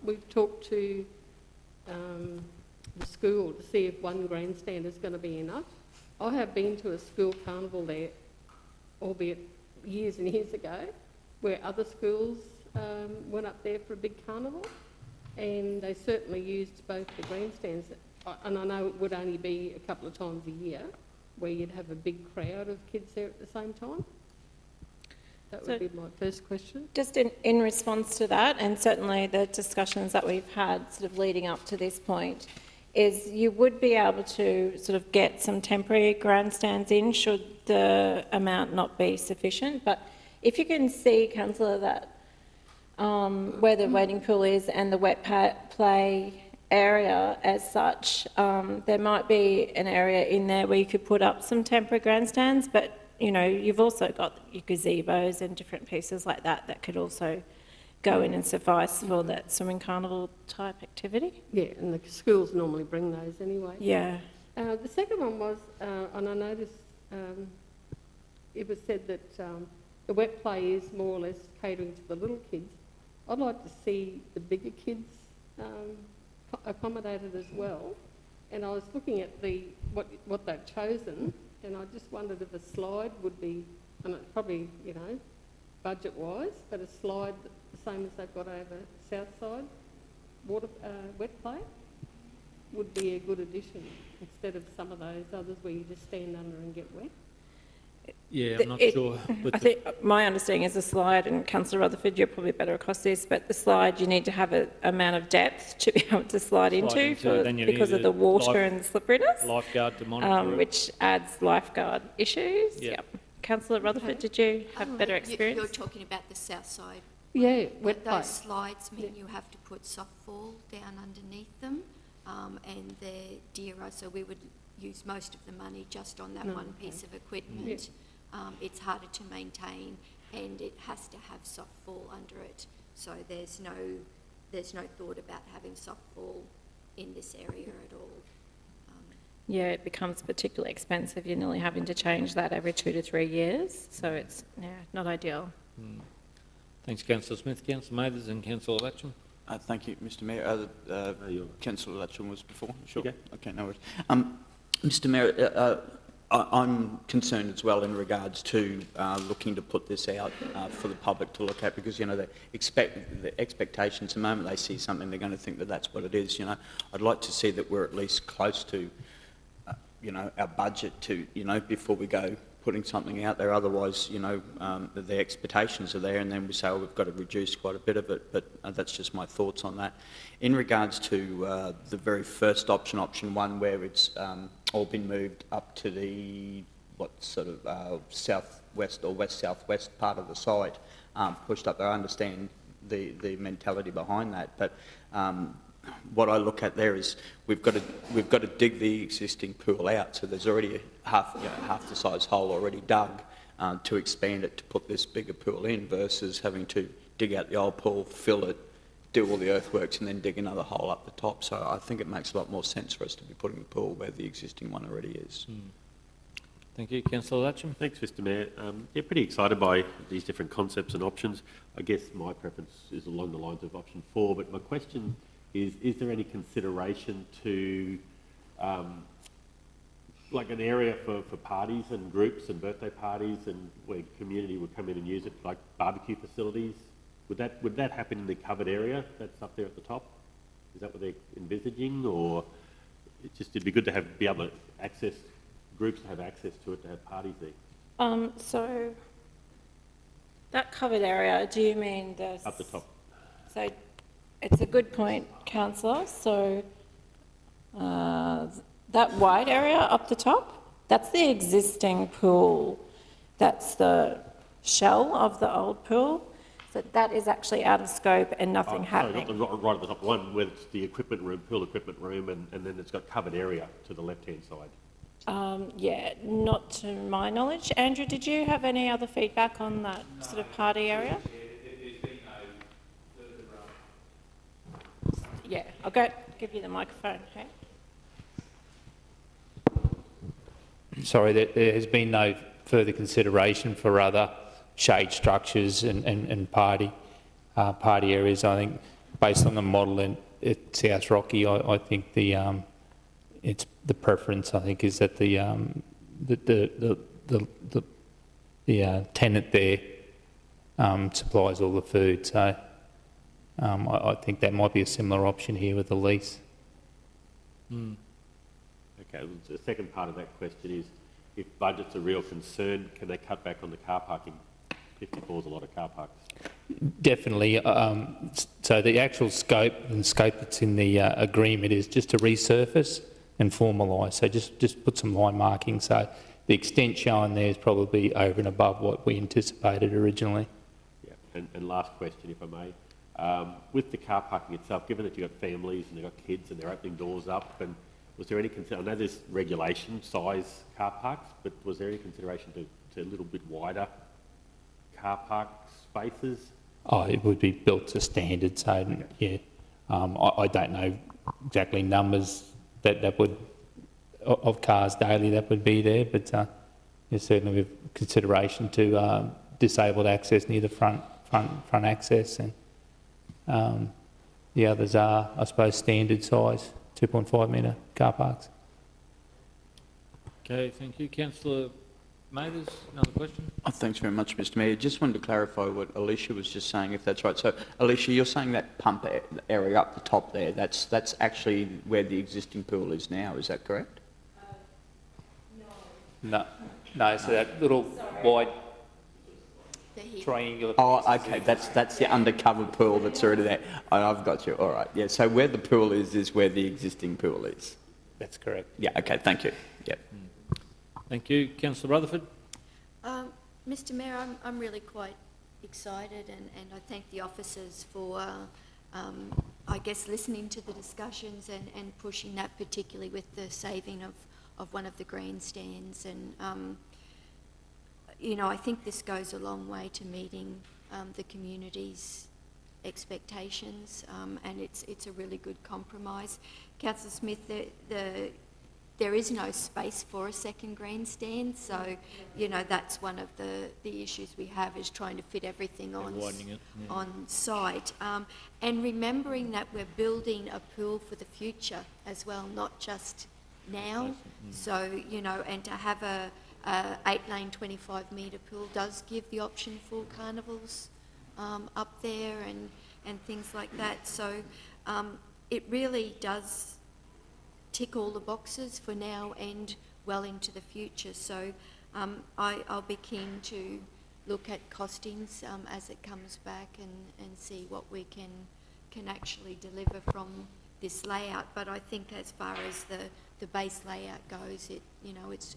H: we've talked to the school to see if one grandstand is going to be enough. I have been to a school carnival there, albeit years and years ago, where other schools went up there for a big carnival, and they certainly used both the grandstands. And I know it would only be a couple of times a year where you'd have a big crowd of kids there at the same time. That would be my first question.
I: Just in response to that, and certainly the discussions that we've had sort of leading up to this point, is you would be able to sort of get some temporary grandstands in should the amount not be sufficient. But if you can see, Councillor, that where the wading pool is and the wet play area as such, there might be an area in there where you could put up some temporary grandstands, but you've also got your gazebos and different pieces like that that could also go in and suffice for that swimming carnival type activity.
H: Yeah, and the schools normally bring those anyway.
I: Yeah.
H: The second one was, and I noticed it was said that the wet play is more or less catering to the little kids. I'd like to see the bigger kids accommodated as well. And I was looking at what they've chosen, and I just wondered if a slide would be, and it's probably, you know, budget-wise, but a slide the same as they've got over Southside, wet play, would be a good addition instead of some of those others where you just stand under and get wet.
C: Yeah, I'm not sure.
I: I think my understanding is the slide, and Councillor Rutherford, you're probably better across this, but the slide you need to have an amount of depth to be able to slide into because of the water and slipperiness,
C: lifeguard to monitor it.
I: which adds lifeguard issues.
C: Yeah.
I: Yep. Councillor Rutherford, did you have better experience?
G: You're talking about the south side.
H: Yeah, wet play.
G: Those slides mean you have to put softball down underneath them, and they're dearer, so we would use most of the money just on that one piece of equipment. It's harder to maintain, and it has to have softball under it, so there's no thought about having softball in this area at all.
I: Yeah, it becomes particularly expensive. You're nearly having to change that every 2 to 3 years, so it's not ideal.
C: Thanks, Councillor Smith. Councillor Mathers and Councillor Latcham.
F: Thank you, Mr Mayor. Councillor Latcham was before. Sure. Okay, no worries. Mr Mayor, I'm concerned as well in regards to looking to put this out for the public to look at, because, you know, the expectations, the moment they see something, they're going to think that that's what it is, you know. I'd like to see that we're at least close to, you know, our budget to, you know, before we go putting something out there. Otherwise, you know, the expectations are there, and then we say, oh, we've got to reduce quite a bit of it, but that's just my thoughts on that. In regards to the very first option, option one, where it's all been moved up to the, southwest or west-southwest part of the site, pushed up there. I understand the mentality behind that, but what I look at there is we've got to dig the existing pool out, so there's already half the size hole already dug to expand it to put this bigger pool in, versus having to dig out the old pool, fill it, do all the earthworks, and then dig another hole up the top. So I think it makes a lot more sense for us to be putting the pool where the existing one already is.
C: Thank you. Councillor Latcham.
M: Thanks, Mr Mayor. Yeah, pretty excited by these different concepts and options. I guess my preference is along the lines of option 4, but my question is there any consideration to like an area for parties and groups and birthday parties, and where community would come in and use it, like barbecue facilities? Would that happen in the covered area that's up there at the top? Is that what they're envisaging, or it'd be good to be able to access groups to have access to it, to have parties there?
I: So that covered area, do you mean the
M: up the top?
I: So it's a good point, Councillor. So that wide area up the top, that's the existing pool. That's the shell of the old pool. So that is actually out of scope and nothing happening.
M: Not right at the top one, where it's the equipment room, pool equipment room, and then it's got covered area to the left-hand side.
I: Yeah, not to my knowledge. Andrew, did you have any other feedback on that sort of party area? Yeah, I'll give you the microphone, okay?
N: Sorry, there has been no further consideration for other shade structures and party areas. I think, based on the model at South Rocky, I think it's the preference. I think is that the tenant there supplies all the food. So I think that might be a similar option here with the lease.
M: Okay, well, the second part of that question is, if budget's a real concern, can they cut back on the car parking? 54 is a lot of car parks.
N: Definitely. So the actual scope that's in the agreement is just to resurface and formalise. So just put some line marking. So the extent shown there is probably over and above what we anticipated originally.
M: Yeah, and last question, if I may. With the car parking itself, given that you've got families and they've got kids and they're opening doors up, and was there any concern? I know there's regulation size car parks, but was there any consideration to a little bit wider car park spaces?
N: it would be built to standard, so yeah. I don't know exactly numbers that would, of cars daily that would be there, but yeah, certainly with consideration to disabled access near the front access, and the others are, I suppose, standard size 2.5 metre car parks.
C: Okay, thank you. Councillor Mathers, another question?
F: Oh, thanks very much, Mr Mayor. Just wanted to clarify what Alicia was just saying, if that's right. So, Alicia, you're saying that pump area up the top there, that's actually where the existing pool is now, is that correct?
N: No, so that little wide triangular...
F: Oh, okay, that's the undercover pool that's already there. Oh, I've got you, all right. Yeah, so where the pool is where the existing pool is?
N: That's correct.
F: Yeah, okay, thank you. Yep.
C: Thank you. Councillor Rutherford?
G: Mr Mayor, I'm really quite excited, and I thank the officers for, I guess, listening to the discussions and pushing that, particularly with the saving of one of the grandstands. And, you know, I think this goes a long way to meeting the community's expectations, and it's a really good compromise. Councillor Smith, there is no space for a second grandstand, so, you know, that's one of the issues we have, is trying to fit everything on site. And remembering that we're building a pool for the future as well, not just now. So, you know, and to have a 8-lane 25 metre pool does give the option for carnivals up there and things like that. So it really does tick all the boxes for now and well into the future. So I'll be keen to look at costings as it comes back and see what we can actually deliver from this layout. But I think as far as the base layout goes,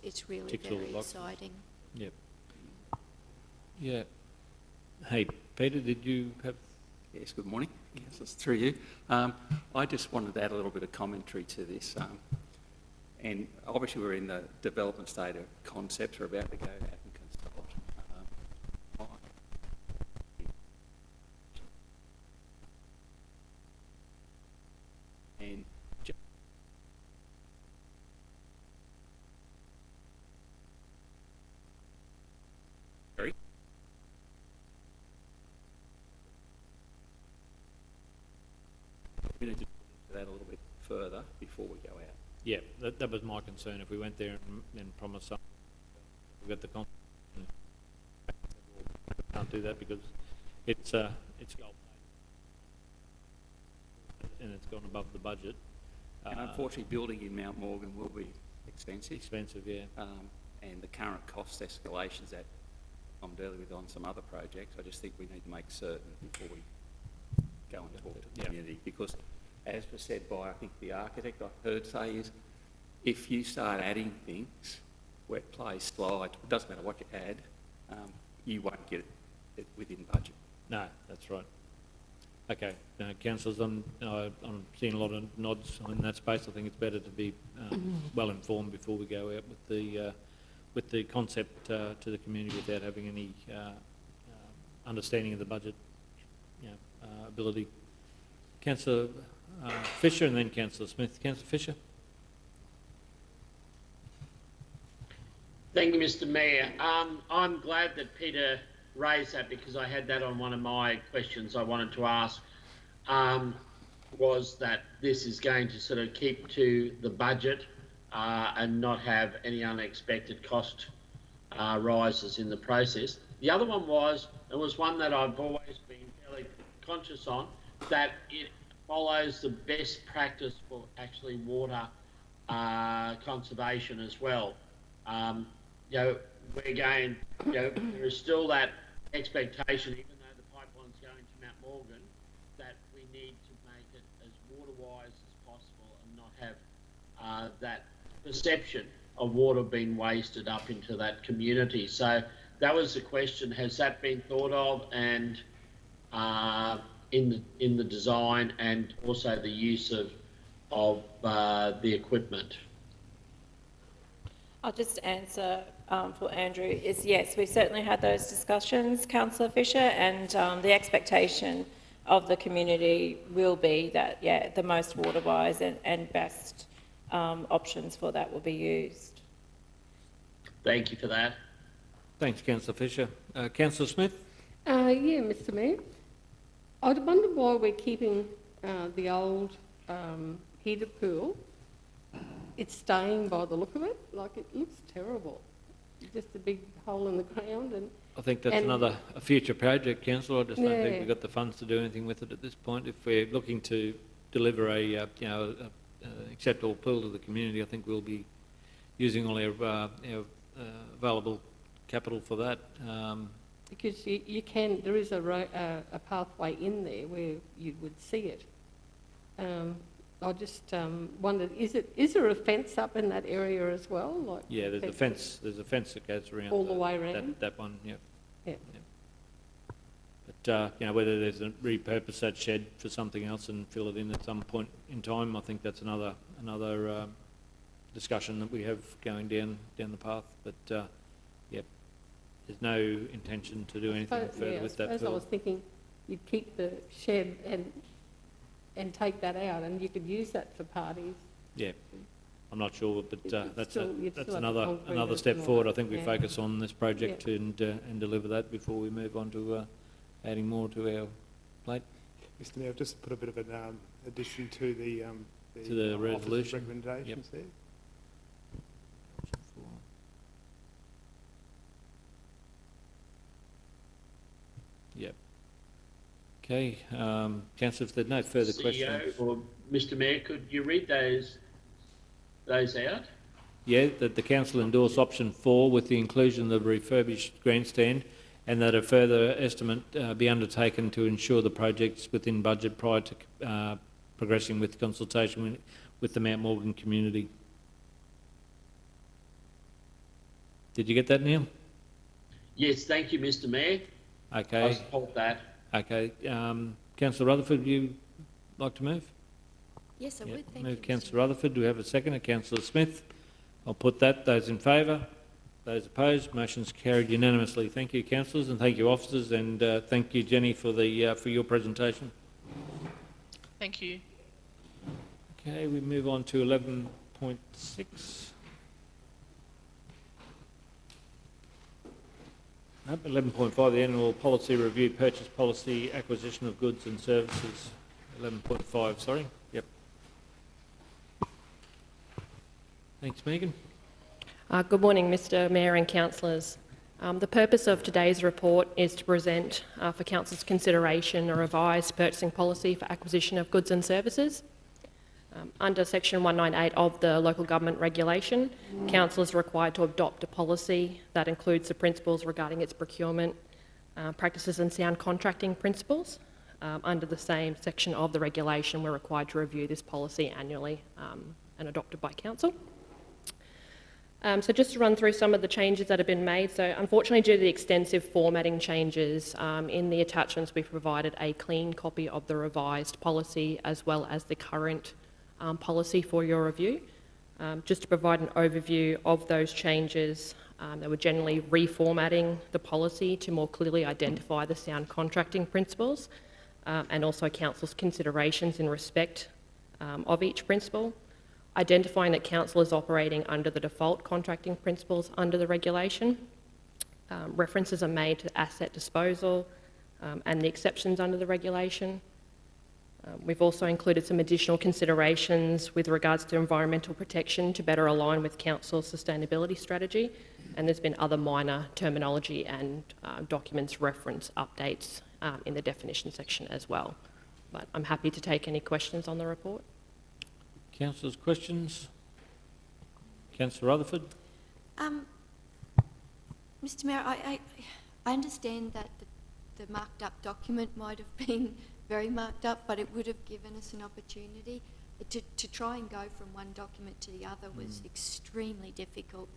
G: it's really very exciting.
C: Yep. Yeah. Hey, Peter, did you have...
O: Yes, good morning, councillors, through you. I just wanted to add a little bit of commentary to this. And obviously we're in the development state of concepts. We're about to go out and consult. And we need to do that a little bit further before we go out.
C: Yeah, that was my concern. If we went there and promised something, we got the confidence. We can't do that because it's gold and it's gone above the budget.
O: And unfortunately, building in Mount Morgan will be expensive.
C: Expensive, yeah.
O: And the current cost escalations that I'm dealing with on some other projects, I just think we need to make certain before we go and talk to the community, because as was said by, I think, the architect, I heard say is, if you start adding things, wet play, slide, it doesn't matter what you add, you won't get it within budget.
C: No, that's right. Okay, councillors, I'm seeing a lot of nods in that space. I think it's better to be well informed before we go out with the concept to the community without having any understanding of the budget ability. Councillor Fisher and then Councillor Smith. Councillor Fisher.
J: Thank you, Mr Mayor. I'm glad that Peter raised that, because I had that on one of my questions I wanted to ask, was that this is going to sort of keep to the budget and not have any unexpected cost rises in the process. The other one was, it was one that I've always been fairly conscious on, that it follows the best practice for actually water conservation as well. We're going, there is still that expectation, even though the pipeline's going to Mount Morgan, that we need to make it as water-wise as possible and not have that perception of water being wasted up into that community. So that was the question. Has that been thought of and in the design, and also the use of the equipment?
I: I'll just answer for Andrew is yes, we've certainly had those discussions, Councillor Fisher, and the expectation of the community will be that, yeah, the most water-wise and best options for that will be used.
J: Thank you for that.
C: Thanks, Councillor Fisher. Councillor Smith?
H: Yeah, Mr Mayor. I wonder why we're keeping the old heated pool. It's staying by the look of it. Like, it looks terrible. Just a big hole in the ground. And
C: I think that's a future project, Councillor. I just don't think
H: Yeah.
C: we've got the funds to do anything with it at this point. If we're looking to deliver a acceptable pool to the community, I think we'll be using all our available capital for that.
H: because you can, there is a pathway in there where you would see it. I just wondered, is there a fence up in that area as well? Like
C: Yeah, there's a fence. There's a fence that goes around
H: all the way around.
C: that one. Yeah.
H: Yeah.
C: But whether there's a repurpose that shed for something else and fill it in at some point in time, I think that's another discussion that we have going down the path. But yeah, there's no intention to do anything further with that
H: pool. I was thinking you'd keep the shed and take that out, and you could use that for parties.
C: Yeah, I'm not sure, but that's
H: still
C: another step forward. I think we focus on this project and deliver that before we move on to adding more to our plate.
D: Mr Mayor, I've just put a bit of an addition to the
C: resolution
D: recommendations there.
C: Yep. Okay, Councillor, if there are no further questions.
J: Or Mr Mayor, could you read those out?
C: Yeah, that the council endorse option 4 with the inclusion of the refurbished grandstand, and that a further estimate be undertaken to ensure the project's within budget prior to progressing with consultation with the Mount Morgan community. Did you get that, Neil?
J: Yes, thank you, Mr Mayor.
C: Okay.
J: I support that.
C: Okay. Councillor Rutherford, would you like to move?
G: Yes, I would. Thank
C: Move
G: you.
C: Councillor Rutherford. Do we have a second? Councillor Smith. I'll put that. Those in favour? Those opposed? Motion's carried unanimously. Thank you, councillors, and thank you, officers, and thank you, Jenny, for your presentation.
L: Thank you.
C: Okay, we move on to 11.6. Nope, 11.5, the annual policy review, purchase policy, acquisition of goods and services. 11.5, sorry. Yep. Thanks, Megan.
P: Good morning, Mr Mayor and councillors. The purpose of today's report is to present for council's consideration a revised purchasing policy for acquisition of goods and services. Under section 198 of the local government regulation, council is required to adopt a policy that includes the principles regarding its procurement practices and sound contracting principles. Under the same section of the regulation, we're required to review this policy annually and adopted by council. So just to run through some of the changes that have been made. So unfortunately, due to the extensive formatting changes, in the attachments we've provided a clean copy of the revised policy as well as the current policy for your review. Just to provide an overview of those changes, they were generally reformatting the policy to more clearly identify the sound contracting principles and also council's considerations in respect of each principle. Identifying that council is operating under the default contracting principles under the regulation. References are made to asset disposal and the exceptions under the regulation. We've also included some additional considerations with regards to environmental protection to better align with council's sustainability strategy, and there's been other minor terminology and documents reference updates in the definition section as well. But I'm happy to take any questions on the report.
C: Councillors, questions? Councillor Rutherford?
G: Mr Mayor, I understand that the marked up document might have been very marked up, but it would have given us an opportunity to try and go from one document to the other was extremely difficult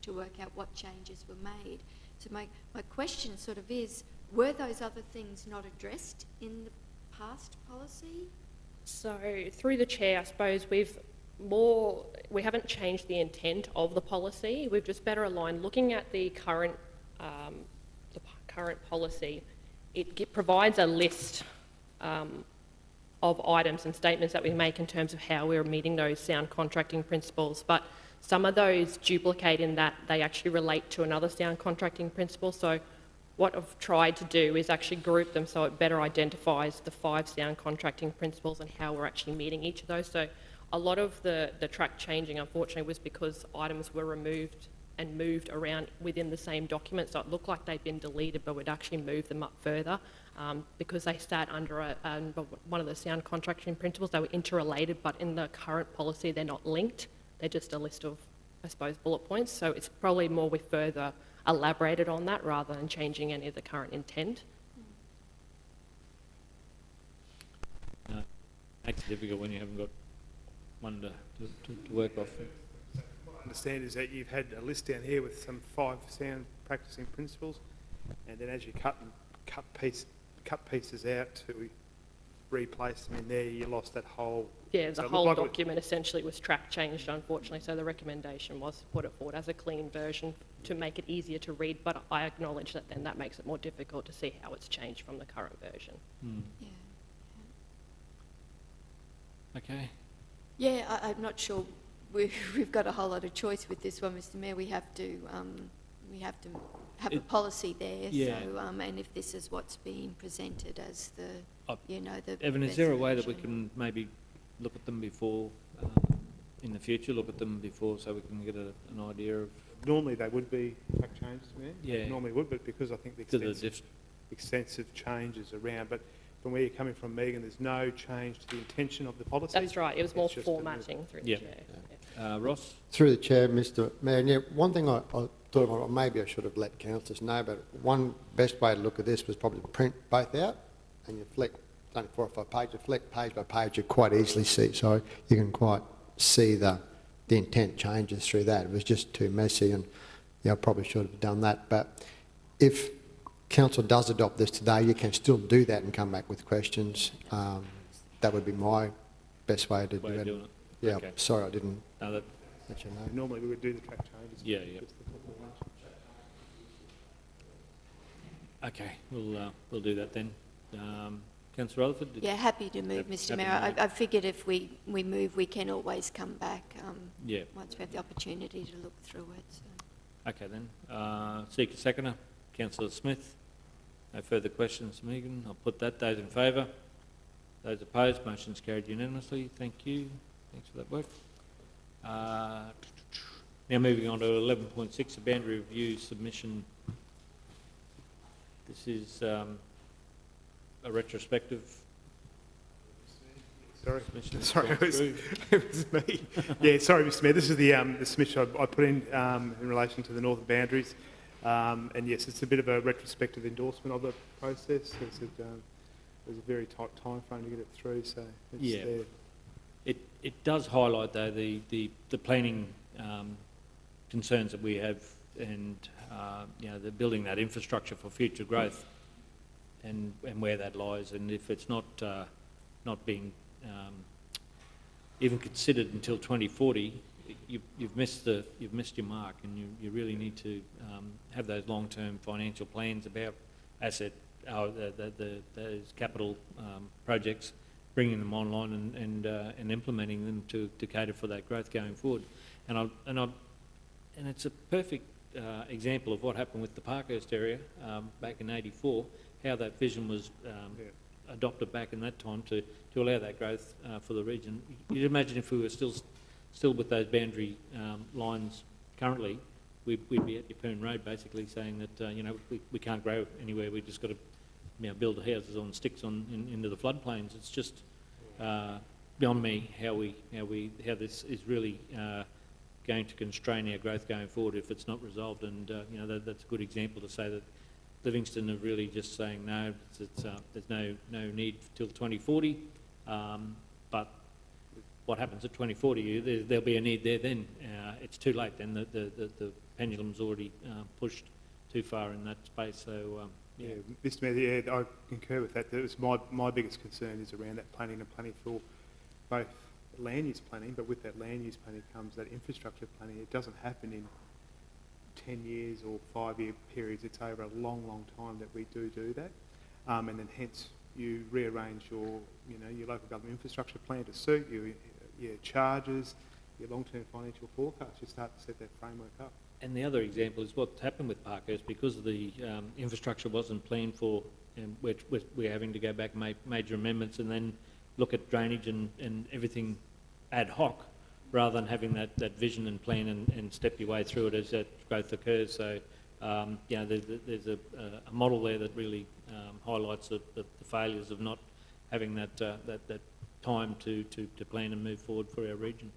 G: to work out what changes were made. So my question sort of is, were those other things not addressed in the past policy?
P: So through the chair, I suppose we've we haven't changed the intent of the policy. We've just better aligned. Looking at the current policy, it provides a list of items and statements that we make in terms of how we're meeting those sound contracting principles. But some of those duplicate in that they actually relate to another sound contracting principle. So what I've tried to do is actually group them so it better identifies the 5 sound contracting principles and how we're actually meeting each of those. So a lot of the track changing, unfortunately, was because items were removed and moved around within the same document. So it looked like they'd been deleted, but we'd actually moved them up further because they sat under one of the sound contracting principles. They were interrelated, but in the current policy, they're not linked. They're just a list of, I suppose, bullet points. So it's probably more we further elaborated on that rather than changing any of the current intent.
C: Makes it difficult when you haven't got one to work off.
D: What I understand is that you've had a list down here with some 5 sound practicing principles, and then as you cut pieces out to replace them in there, you lost that whole...
P: Yeah, the
D: so
P: whole document essentially was track changed, unfortunately, so the recommendation was to put it forward as a clean version to make it easier to read, but I acknowledge that then that makes it more difficult to see how it's changed from the current version.
G: Yeah.
C: Okay.
G: Yeah, I'm not sure we've got a whole lot of choice with this one, Mr. Mayor. We have to have a policy there.
C: Yeah.
G: So, and if this is what's being presented as the, the...
C: Evan, is there a way that we can maybe look at them before, in the future, look at them before so we can get an idea of...
D: Normally they would be track changes, Mayor.
C: Yeah.
D: Normally would, but because I think the extensive changes around, but from where you're coming from, Megan, there's no change to the intention of the policy.
P: That's right, it was more formatting through the chair.
C: Ross?
Q: Through the chair, Mr. Mayor, yeah, one thing I thought of, maybe I should have let councillors know, but one best way to look at this was probably to print both out, and you flick, it's only 4 or 5 pages, you flick page by page, you quite easily see, so you can quite see the intent changes through that. It was just too messy, and yeah, I probably should have done that. But if council does adopt this today, you can still do that and come back with questions. That would be my best way to do it. Yeah, okay. Sorry I didn't let you know.
D: Normally we would do the track changes.
C: Yeah, yeah. Okay, we'll do that then. Councillor Rutherford?
G: Yeah, happy to move, Mr. Mayor. I figured if we move, we can always come back once we have the opportunity to look through it. So.
C: Okay then. Seeker seconder, Councillor Smith. No further questions, Megan. I'll put that. Those in favour? Those opposed? Motion's carried unanimously. Thank you. Thanks for that work. Now moving on to 11.6, a boundary review submission. This is a retrospective.
D: Sorry, it was me. Yeah, sorry, Mr. Mayor. This is the submission I put in relation to the northern boundaries, and yes, it's a bit of a retrospective endorsement of the process. There's a very tight time frame to get it through, so it's there.
C: It does highlight though the planning concerns that we have, and the building that infrastructure for future growth, and where that lies, and if it's not being even considered until 2040, you've missed your mark, and you really need to have those long-term financial plans about those capital projects, bringing them online and implementing them to cater for that growth going forward. And it's a perfect example of what happened with the Parkhurst area back in '84, how that vision was adopted back in that time to allow that growth for the region. You'd imagine if we were still with those boundary lines currently, we'd be at Yeppoon Road basically saying that we can't grow anywhere. We've just got to build houses on sticks into the floodplains. It's just beyond me how this is really going to constrain our growth going forward if it's not resolved. And that's a good example to say that Livingston are really just saying no, there's no need till 2040. But what happens at 2040? There'll be a need there then. It's too late then. The pendulum's already pushed too far in that space. So
D: yeah, Mr. Mayor, I concur with that. That was my biggest concern is around that planning and planning for both land use planning, but with that land use planning comes that infrastructure planning. It doesn't happen in 10 years or 5-year periods. It's over a long, long time that we do that. And then hence you rearrange your local government infrastructure plan to suit your charges, your long-term financial forecast. You start to set that framework up.
C: And the other example is what's happened with Parkhurst, because the infrastructure wasn't planned for, and we're having to go back and make major amendments and then look at drainage and everything ad hoc, rather than having that vision and plan and step your way through it as that growth occurs. So, there's a model there that really highlights the failures of not having that time to plan and move forward for our region.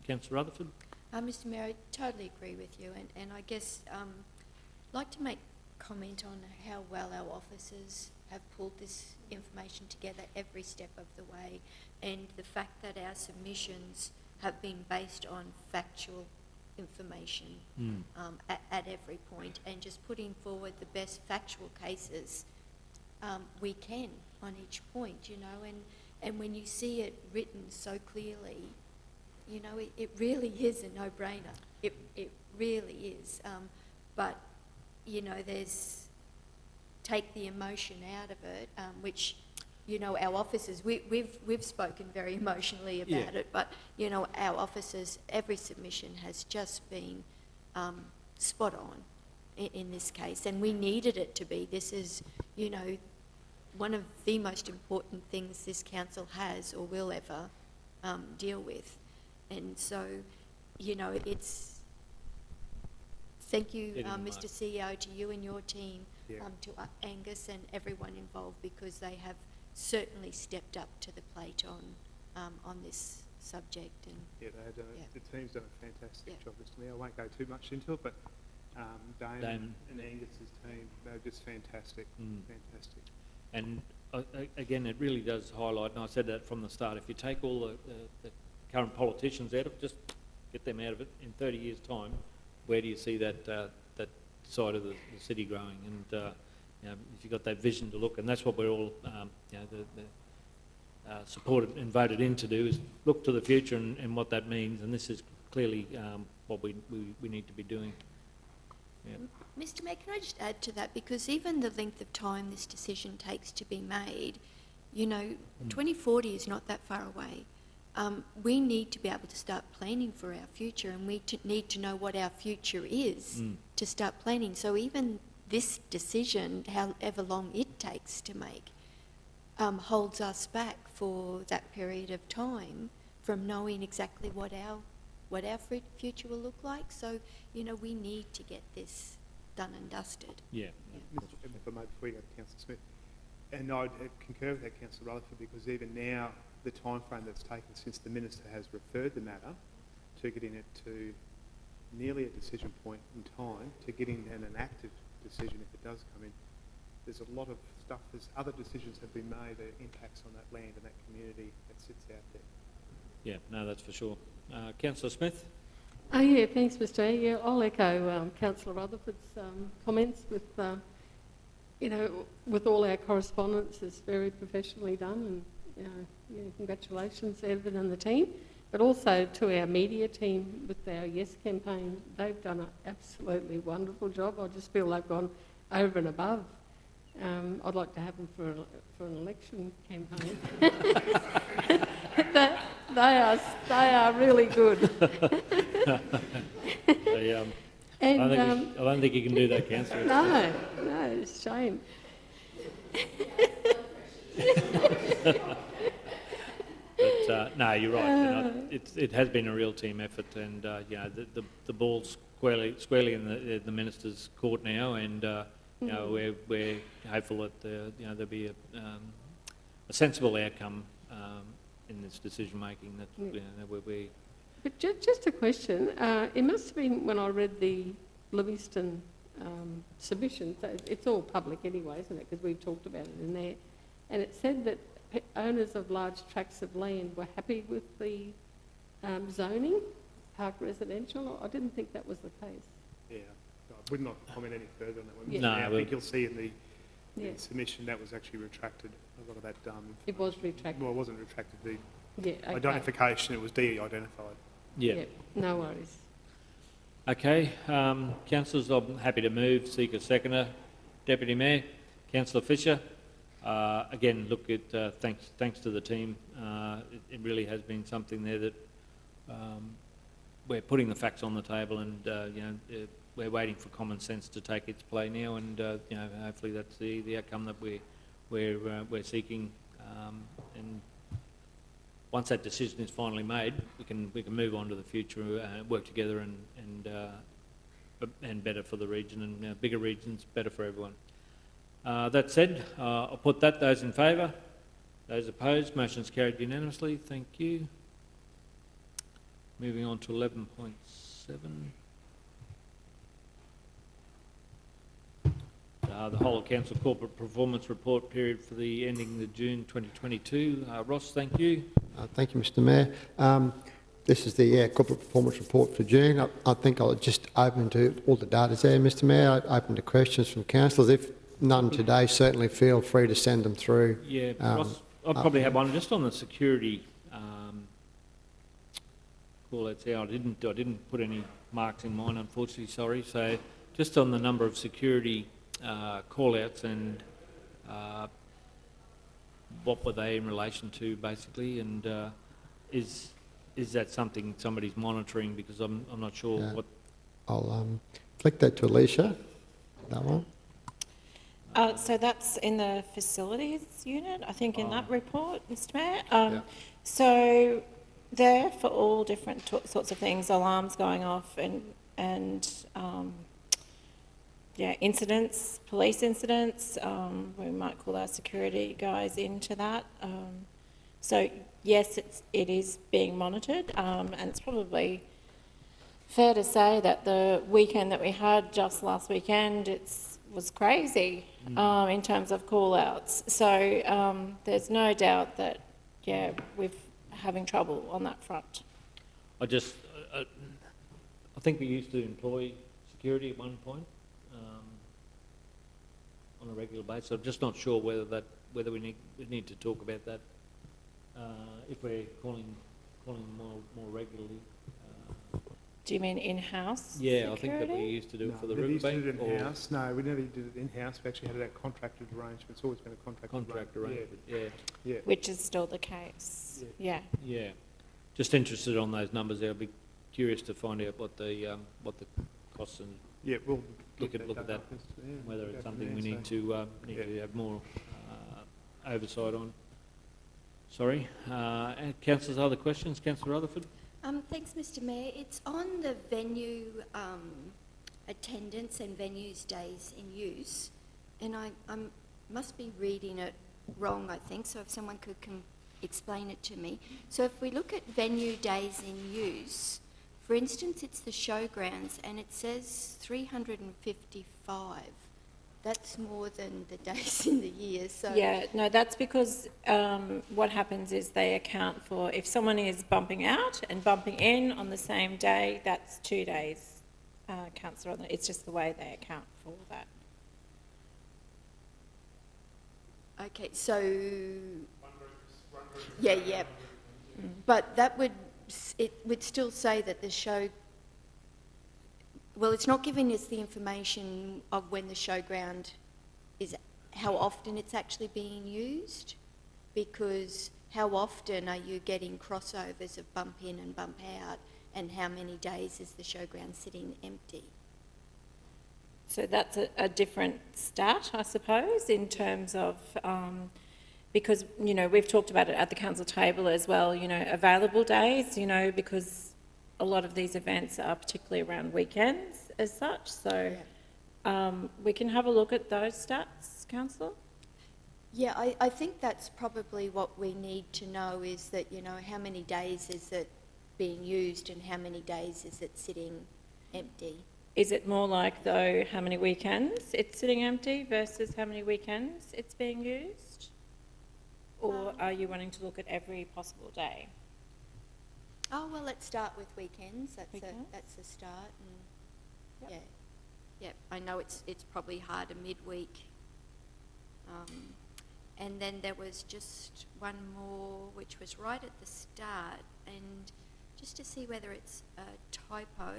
C: Councillor Rutherford?
G: Mr Mayor, I totally agree with you, and I guess I'd like to make comment on how well our officers have pulled this information together every step of the way, and the fact that our submissions have been based on factual information at every point, and just putting forward the best factual cases we can on each point, and when you see it written so clearly, it really is a no-brainer. It really is. But, there's take the emotion out of it, which, our officers, we've spoken very emotionally about it, but, our officers, every submission has just been spot on in this case, and we needed it to be. This is, one of the most important things this council has or will ever deal with. And so, it's, thank you, Mr CEO, to you and your team, to Angus and everyone involved, because they have certainly stepped up to the plate on this subject. And
D: the team's done a fantastic job, Mr Mayor. I won't go too much into it, but Damon and Angus's team, they're just fantastic, fantastic.
C: And again, it really does highlight, and I said that from the start, if you take all the current politicians out of it, just get them out of it, in 30 years' time, where do you see that side of the city growing? And if you've got that vision to look, and that's what we're all supported and voted in to do, is look to the future and what that means, and this is clearly what we need to be doing. Yeah.
G: Mr Mayor, can I just add to that, because even the length of time this decision takes to be made, 2040 is not that far away. We need to be able to start planning for our future, and we need to know what our future is to start planning. So even this decision, however long it takes to make, holds us back for that period of time from knowing exactly what our future will look like. So, we need to get this done and dusted.
D: Yeah. If I may, before you go to Councillor Smith, and I'd concur with that, Councillor Rutherford, because even now, the time frame that's taken since the Minister has referred the matter to getting it to nearly a decision point in time, to getting an active decision if it does come in, there's a lot of stuff, other decisions have been made that impacts on that land and that community that sits out there.
C: Yeah, no, that's for sure. Councillor Smith?
H: Yeah, thanks, Mr Mayor. Yeah, I'll echo Councillor Rutherford's comments with, with all our correspondence. It's very professionally done, and congratulations, Evan and the team. But also to our media team with our Yes campaign. They've done an absolutely wonderful job. I just feel they've gone over and above. I'd like to have them for an election campaign. They are really good.
C: And, I don't think you can do that, Councillor.
H: No, it's a shame.
C: But no, you're right. It has been a real team effort, and the ball's squarely in the minister's court now, and we're hopeful that there'll be a sensible outcome in this decision making.
H: But just a question. It must have been when I read the Livingston submission. It's all public anyway, isn't it? Because we've talked about it in there, and it said that owners of large tracts of land were happy with the zoning, park residential. I didn't think that was the case.
D: Yeah, I would not comment any further on that one.
H: Yeah.
D: No, I think you'll see in the submission that was actually retracted. A lot of that.
H: It was retracted.
D: Well, it wasn't retracted.
H: Yeah, okay.
D: identification, it was de-identified.
C: Yeah.
H: Yeah, no worries.
C: Okay, councillors, I'm happy to move, seek a seconder. Deputy Mayor, Councillor Fisher. Again, look, thanks to the team. It really has been something there that we're putting the facts on the table, and we're waiting for common sense to take its play now, and hopefully that's the outcome that we're seeking. And once that decision is finally made, we can move on to the future, work together, and better for the region, and bigger regions, better for everyone. That said, I'll put that. Those in favour? Those opposed? Motion's carried unanimously. Thank you. Moving on to 11.7. The whole of council corporate performance report period for the ending the June 2022. Ross, thank you.
Q: Thank you, Mr Mayor. This is the corporate performance report for June. I think I'll just open to all the data there, Mr Mayor. I open to questions from councillors. If none today, certainly feel free to send them through.
C: Yeah, Ross, I'll probably have one just on the security call-outs here. I didn't put any marks in mine, unfortunately. Sorry. So just on the number of security call-outs, and what were they in relation to, basically, and is that something somebody's monitoring? Because I'm not sure what.
Q: I'll flick that to Alicia. That one.
I: So that's in the facilities unit, I think, in that report, Mr Mayor. So there for all different sorts of things, alarms going off, and incidents, police incidents. We might call our security guys into that. So yes, it is being monitored, and it's probably fair to say that the weekend that we had just last weekend, was crazy in terms of call-outs. So there's no doubt that, we're having trouble on that front.
C: I think we used to employ security at one point on a regular basis. I'm just not sure whether we need to talk about that if we're calling more regularly.
I: Do you mean in-house
C: Yeah,
I: security?
C: I think that we used to do it for the
D: riverbank.
C: riverbank.
D: We used to do it in-house. No, we never did it in-house. We actually had that contracted arrangement. It's always been a contract
C: arrangement. Yeah.
I: Which is still the case. Yeah.
C: Just interested on those numbers there. I'd be curious to find out what the costs and
D: we'll
C: look at that. Whether it's something we need to have more oversight on. Sorry, councillors, other questions? Councillor Rutherford.
G: Thanks, Mr Mayor. It's on the venue attendance and venues days in use, and I must be reading it wrong, I think, so if someone could explain it to me. So if we look at venue days in use, for instance, it's the showgrounds, and it says 355. That's more than the days in the year. So
I: yeah, no, that's because what happens is they account for, if someone is bumping out and bumping in on the same day, that's 2 days, councillor. It's just the way they account for that.
G: Okay, so yeah. But it would still say that the show. Well, it's not giving us the information of when the showground is, how often it's actually being used, because how often are you getting crossovers of bump in and bump out, and how many days is the showground sitting empty?
I: So that's a different stat, I suppose, in terms of, because, we've talked about it at the council table as well, available days, because a lot of these events are particularly around weekends as such. So we can have a look at those stats, councillor.
G: Yeah, I think that's probably what we need to know, is that, how many days is it being used and how many days is it sitting empty?
I: Is it more like, though, how many weekends it's sitting empty versus how many weekends it's being used? Or are you wanting to look at every possible day?
G: Oh, well, let's start with weekends. That's a start. And I know it's probably harder midweek. And then there was just one more, which was right at the start, and just to see whether it's a typo.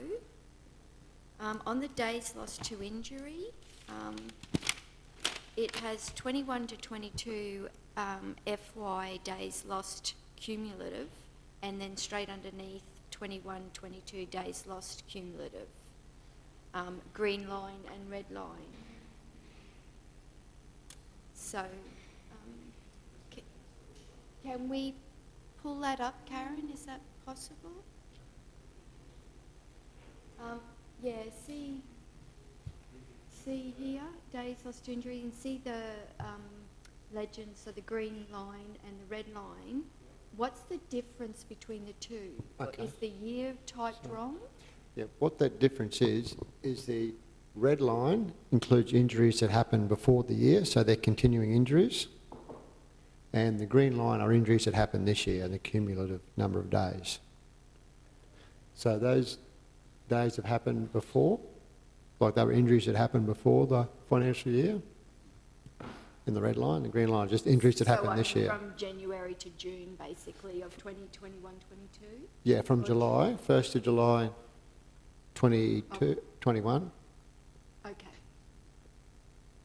G: On the days lost to injury, it has 21 to 22 FY days lost cumulative, and then straight underneath 21, 22 days lost cumulative. Green line and red line. So, can we pull that up, Karen? Is that possible? Yeah, see here, days lost to injury, and see the legend, so the green line and the red line. What's the difference between the two?
Q: Okay.
G: Is the year typed wrong?
Q: Yeah, what that difference is the red line includes injuries that happened before the year, so they're continuing injuries. And the green line are injuries that happened this year, the cumulative number of days. So those days have happened before, like they were injuries that happened before the financial year. In the red line, the green line, just injuries that happened this year.
G: From January to June, basically, of 2021, 22?
Q: Yeah, from July, 1st of July 21,
G: Okay.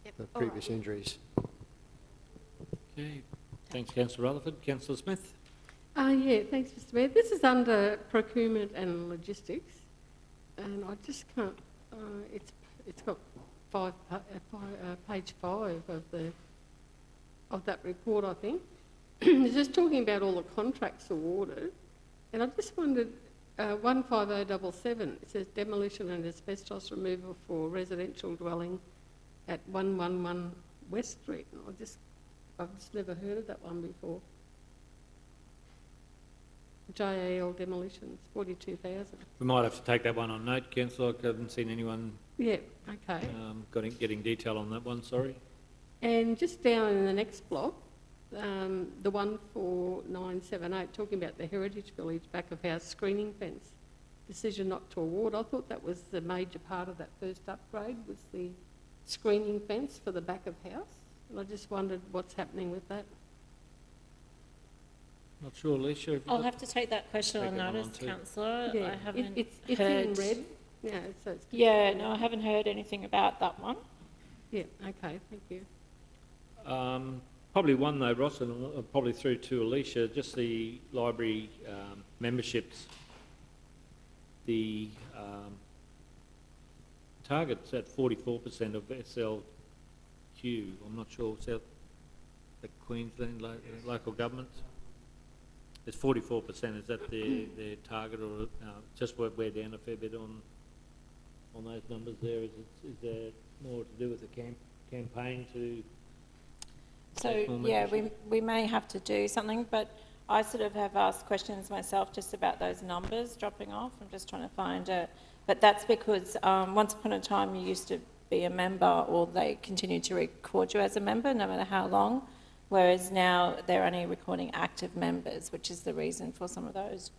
G: Yep.
Q: the
G: all right.
Q: previous injuries.
C: Okay, thanks, Councillor Rutherford. Councillor Smith?
H: Yeah, thanks, Mr Mayor. This is under procurement and logistics, and I just can't, it's got page 5 of that report, I think. It's just talking about all the contracts awarded, and I just wondered, 15077, it says demolition and asbestos removal for residential dwelling at 111 West Street. And I've just never heard of that one before. JAL demolitions, 42,000.
C: We might have to take that one on note, Councillor. I haven't seen anyone
H: Yeah, okay.
C: getting detail on that one, sorry.
H: And just down in the next block, the 14978, talking about the Heritage Village back of house screening fence, decision not to award. I thought that was the major part of that first upgrade, was the screening fence for the back of house. And I just wondered what's happening with that.
C: Not sure, Alicia. Have you
I: I'll
C: got-
I: have to take that question
C: Take
I: on
C: that one
I: notice,
C: on too.
I: Councillor.
H: Yeah,
I: I haven't
H: it's
I: heard.
H: in red. Yeah, so it's
I: Yeah, no, I haven't heard anything about that one.
H: Yeah, okay, thank you.
C: Probably one though, Ross, and probably through to Alicia, just the library memberships. The target's at 44% of SLQ. I'm not sure, the Queensland local governments? It's 44%, is that their target, or just we're down a fair bit on those numbers there? Is there more to do with the campaign to...
I: So, yeah, we may have to do something, but I sort of have asked questions myself just about those numbers dropping off. I'm just trying to find it. But that's because once upon a time you used to be a member, or they continue to record you as a member no matter how long, whereas now they're only recording active members, which is the reason for some of those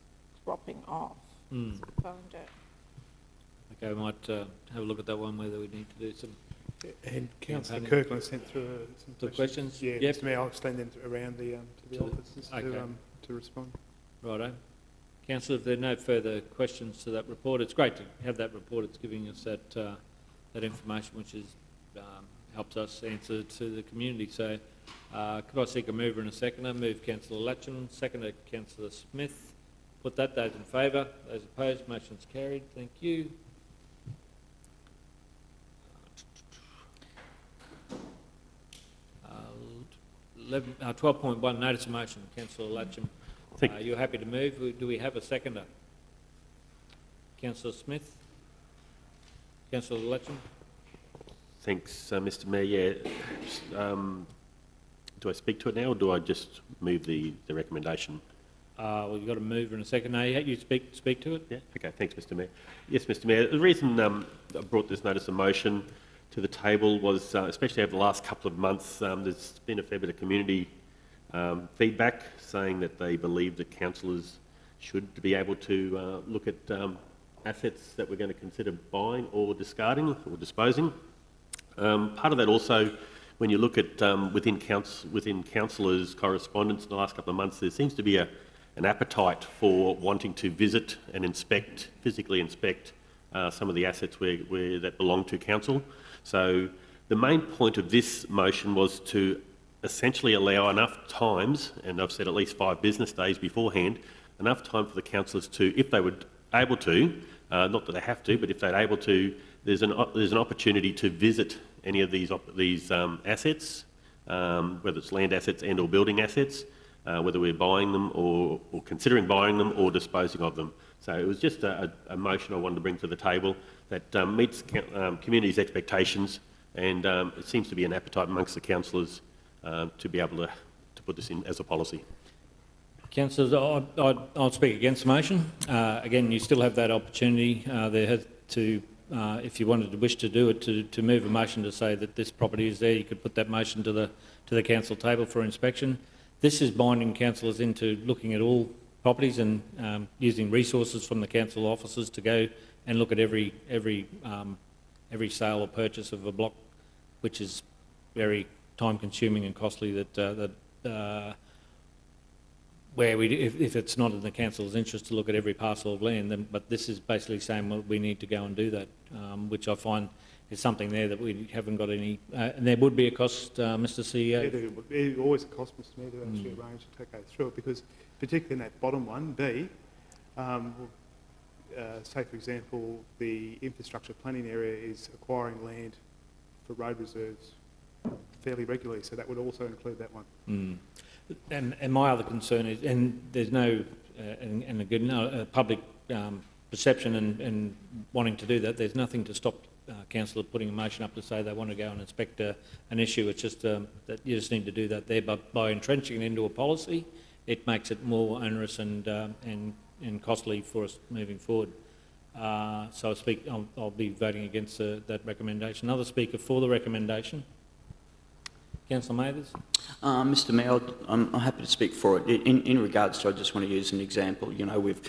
I: dropping off.
C: Mm.
I: So find it.
C: Okay, we might have a look at that one, whether we need to do some...
D: And Councillor
C: campaigning.
D: Kirkland sent through some
C: questions.
D: Yeah,
C: Yep.
D: Mr Mayor, I'll stand them around to the offices
C: Okay.
D: to respond.
C: Righto. Councillor, if there are no further questions to that report, it's great to have that report. It's giving us that information, which is helps us answer to the community. So, could I seek a mover and a seconder? Move Councillor Latcham, seconder Councillor Smith. Put that. Those in favour. Those opposed. Motion's carried. Thank you. 12.1, notice of motion. Councillor Latcham, you're happy to move. Do we have a seconder? Councillor Smith? Councillor Latcham?
M: Thanks, Mr Mayor. Do I speak to it now, or do I just move the recommendation?
C: Well, you've got a mover and a seconder. You speak to it?
M: Yeah, okay, thanks, Mr Mayor. Yes, Mr Mayor, the reason I brought this notice of motion to the table was, especially over the last couple of months, there's been a fair bit of community feedback saying that they believe that councillors should be able to look at assets that we're going to consider buying or discarding or disposing. Part of that also when you look at within councillors' correspondence in the last couple of months, there seems to be an appetite for wanting to visit and physically inspect some of the assets that belong to council. So the main point of this motion was to essentially allow enough times, and I've said at least 5 business days beforehand, enough time for the councillors to, if they were able to, not that they have to, but if they're able to, there's an opportunity to visit any of these assets, whether it's land assets and or building assets, whether we're buying them or considering buying them or disposing of them. So it was just a motion I wanted to bring to the table that meets community's expectations, and it seems to be an appetite amongst the councillors to be able to put this in as a policy.
C: Councillors, I'll speak against the motion. Again, you still have that opportunity there to, if you wish to do it, to move a motion to say that this property is there. You could put that motion to the council table for inspection. This is binding councillors into looking at all properties and using resources from the council offices to go and look at every sale or purchase of a block, which is very time-consuming and costly. If it's not in the council's interest to look at every parcel of land, then, but this is basically saying, well, we need to go and do that, which I find is something there that we haven't got any. And there would be a cost, Mr. CEO.
D: It would be always a cost, Mr. Mayor, to actually arrange to go through it, because particularly in that bottom one, B, say for example, the infrastructure planning area is acquiring land for road reserves fairly regularly, so that would also include that one.
C: Mm. And my other concern is, and there's no, and again, public perception and wanting to do that, there's nothing to stop council putting a motion up to say they want to go and inspect an issue. It's just that you just need to do that there. But by entrenching it into a policy, it makes it more onerous and costly for us moving forward. So I'll be voting against that recommendation. Another speaker for the recommendation. Councillor Mathers.
F: Mr. Mayor, I'm happy to speak for it. In regards to, I just want to use an example. You know, we've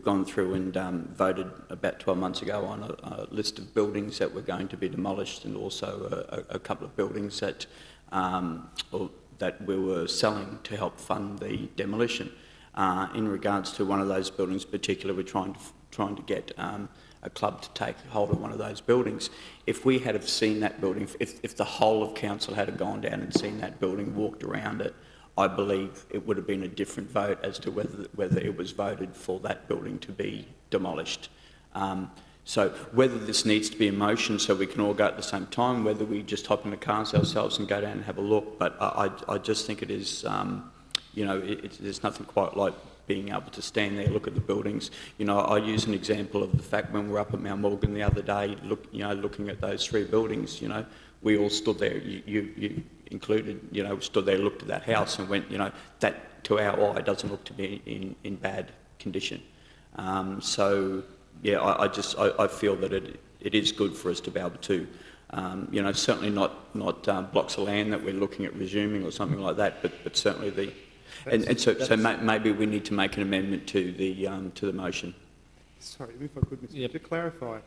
F: gone through and voted about 12 months ago on a list of buildings that were going to be demolished, and also a couple of buildings that we were selling to help fund the demolition. In regards to one of those buildings in particular, we're trying to get a club to take hold of one of those buildings. If we had have seen that building, if the whole of council had gone down and seen that building, walked around it, I believe it would have been a different vote as to whether it was voted for that building to be demolished. So whether this needs to be a motion so we can all go at the same time, whether we just hop in the cars ourselves and go down and have a look, but I just think it is, you know, there's nothing quite like being able to stand there, look at the buildings. You know, I use an example of the fact when we were up at Mount Morgan the other day, looking at those 3 buildings, you know, we all stood there, you included, you know, stood there, looked at that house and went, you know, that to our eye doesn't look to be in bad condition. So, yeah, I feel that it is good for us to be able to, you know, certainly not blocks of land that we're looking at resuming or something like that, but certainly the. So maybe we need to make an amendment to the motion.
D: Sorry, if I could, Mr. To clarify,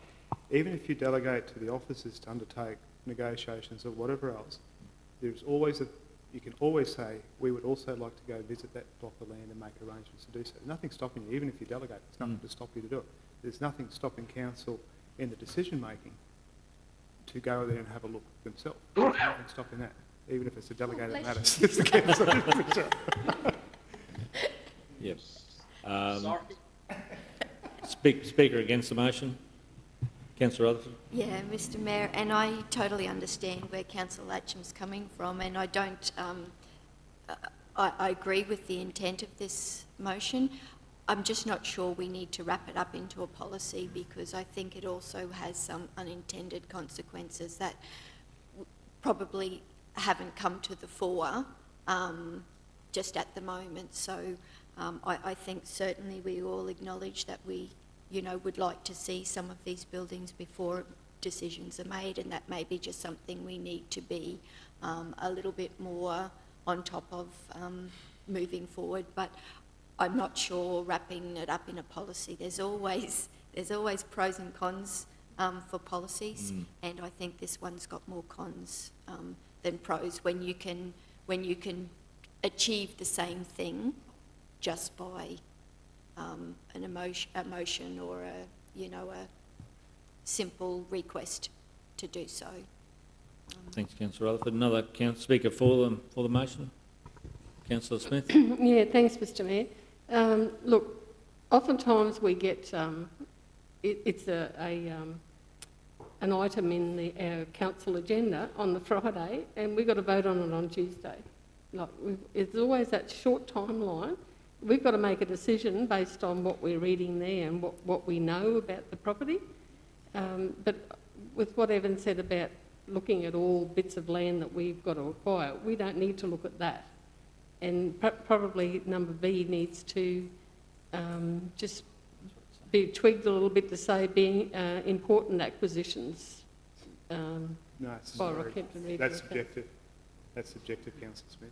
D: even if you delegate to the officers to undertake negotiations or whatever else, there's always you can always say, we would also like to go visit that block of land and make arrangements to do so. Nothing's stopping you, even if you delegate, there's nothing to stop you to do it. There's nothing stopping council in the decision making to go there and have a look themselves. There's nothing stopping that. Even if it's a delegated matter. It's the council.
C: Yep. Speaker against the motion. Councillor Rutherford.
G: Yeah, Mr. Mayor, and I totally understand where Councillor Latcham's coming from, and I don't. I agree with the intent of this motion. I'm just not sure we need to wrap it up into a policy, because I think it also has some unintended consequences that probably haven't come to the fore just at the moment. So I think certainly we all acknowledge that we, you know, would like to see some of these buildings before decisions are made, and that may be just something we need to be a little bit more on top of moving forward. But I'm not sure wrapping it up in a policy. There's always pros and cons for policies, and I think this one's got more cons than pros when you can achieve the same thing just by an emotion or a simple request to do so.
C: Thanks, Councillor Rutherford. Another speaker for the motion, Councillor Smith.
H: Yeah, thanks, Mr Mayor. Look, oftentimes we get it's an item in our council agenda on the Friday, and we've got to vote on it on Tuesday. Like, it's always that short timeline. We've got to make a decision based on what we're reading there and what we know about the property. But with what Evan said about looking at all bits of land that we've got to acquire, we don't need to look at that. And probably number B needs to just be tweaked a little bit to say being important acquisitions.
D: No, it's that's subjective. That's subjective, Councillor Smith.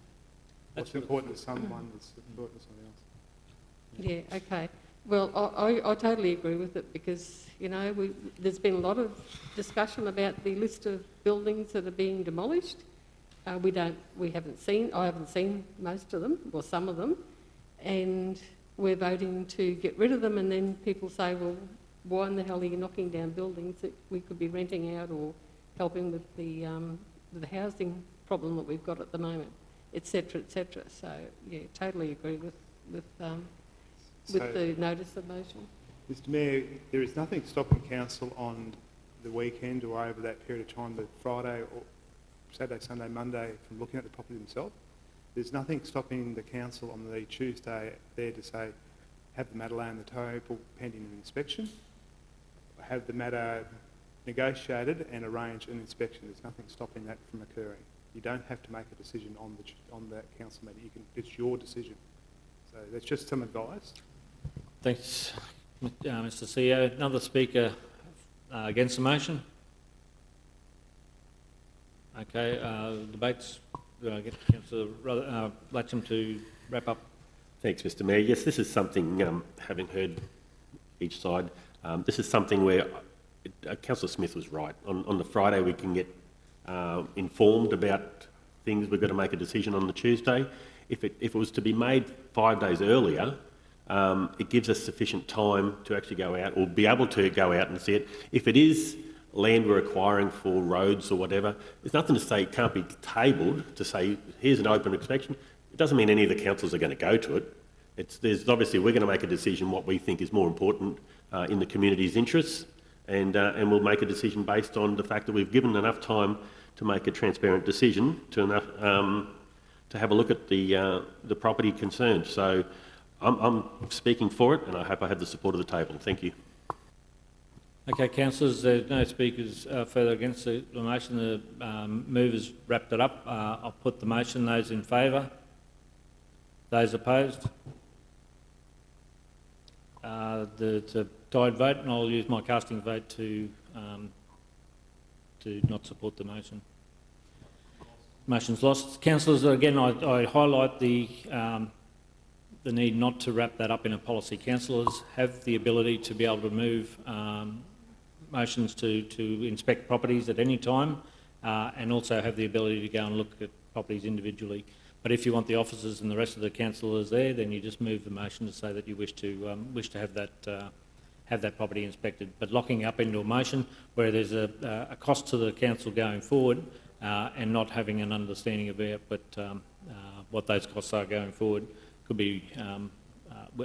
D: What's important to someone is important to somebody else.
H: Yeah, okay. Well, I totally agree with it because, there's been a lot of discussion about the list of buildings that are being demolished. I haven't seen most of them, or some of them, and we're voting to get rid of them, and then people say, well, why in the hell are you knocking down buildings that we could be renting out or helping with the housing problem that we've got at the moment, etc., etc. So, yeah, totally agree with the notice of motion.
D: Mr Mayor, there is nothing stopping council on the weekend or over that period of time, the Friday or Saturday, Sunday, Monday, from looking at the property themselves. There's nothing stopping the council on the Tuesday there to say, have the matter lay on the table pending an inspection, have the matter negotiated and arrange an inspection. There's nothing stopping that from occurring. You don't have to make a decision on that council meeting. It's your decision. So that's just some advice.
C: Thanks, Mr CEO. Another speaker against the motion? Okay, debates. Get Councillor Latcham to wrap up.
M: Thanks, Mr Mayor. Yes, this is something, having heard each side, this is something where Councillor Smith was right. On the Friday we can get informed about things. We've got to make a decision on the Tuesday. If it was to be made 5 days earlier, it gives us sufficient time to actually go out or be able to go out and see it. If it is land we're acquiring for roads or whatever, there's nothing to say it can't be tabled to say, here's an open inspection. It doesn't mean any of the councils are going to go to it. There's obviously, we're going to make a decision what we think is more important in the community's interests, and we'll make a decision based on the fact that we've given enough time to make a transparent decision to have a look at the property concerned. So I'm speaking for it, and I hope I have the support of the table. Thank you.
C: Okay, councillors, there's no speakers further against the motion. The movers wrapped it up. I'll put the motion. Those in favour? Those opposed? It's a tied vote, and I'll use my casting vote to not support the motion. Motion's lost. Councillors, again, I highlight the need not to wrap that up in a policy. Councillors have the ability to be able to move motions to inspect properties at any time, and also have the ability to go and look at properties individually. But if you want the officers and the rest of the councillors there, then you just move the motion to say that you wish to have that property inspected. But locking up into a motion where there's a cost to the council going forward, and not having an understanding about what those costs are going forward could be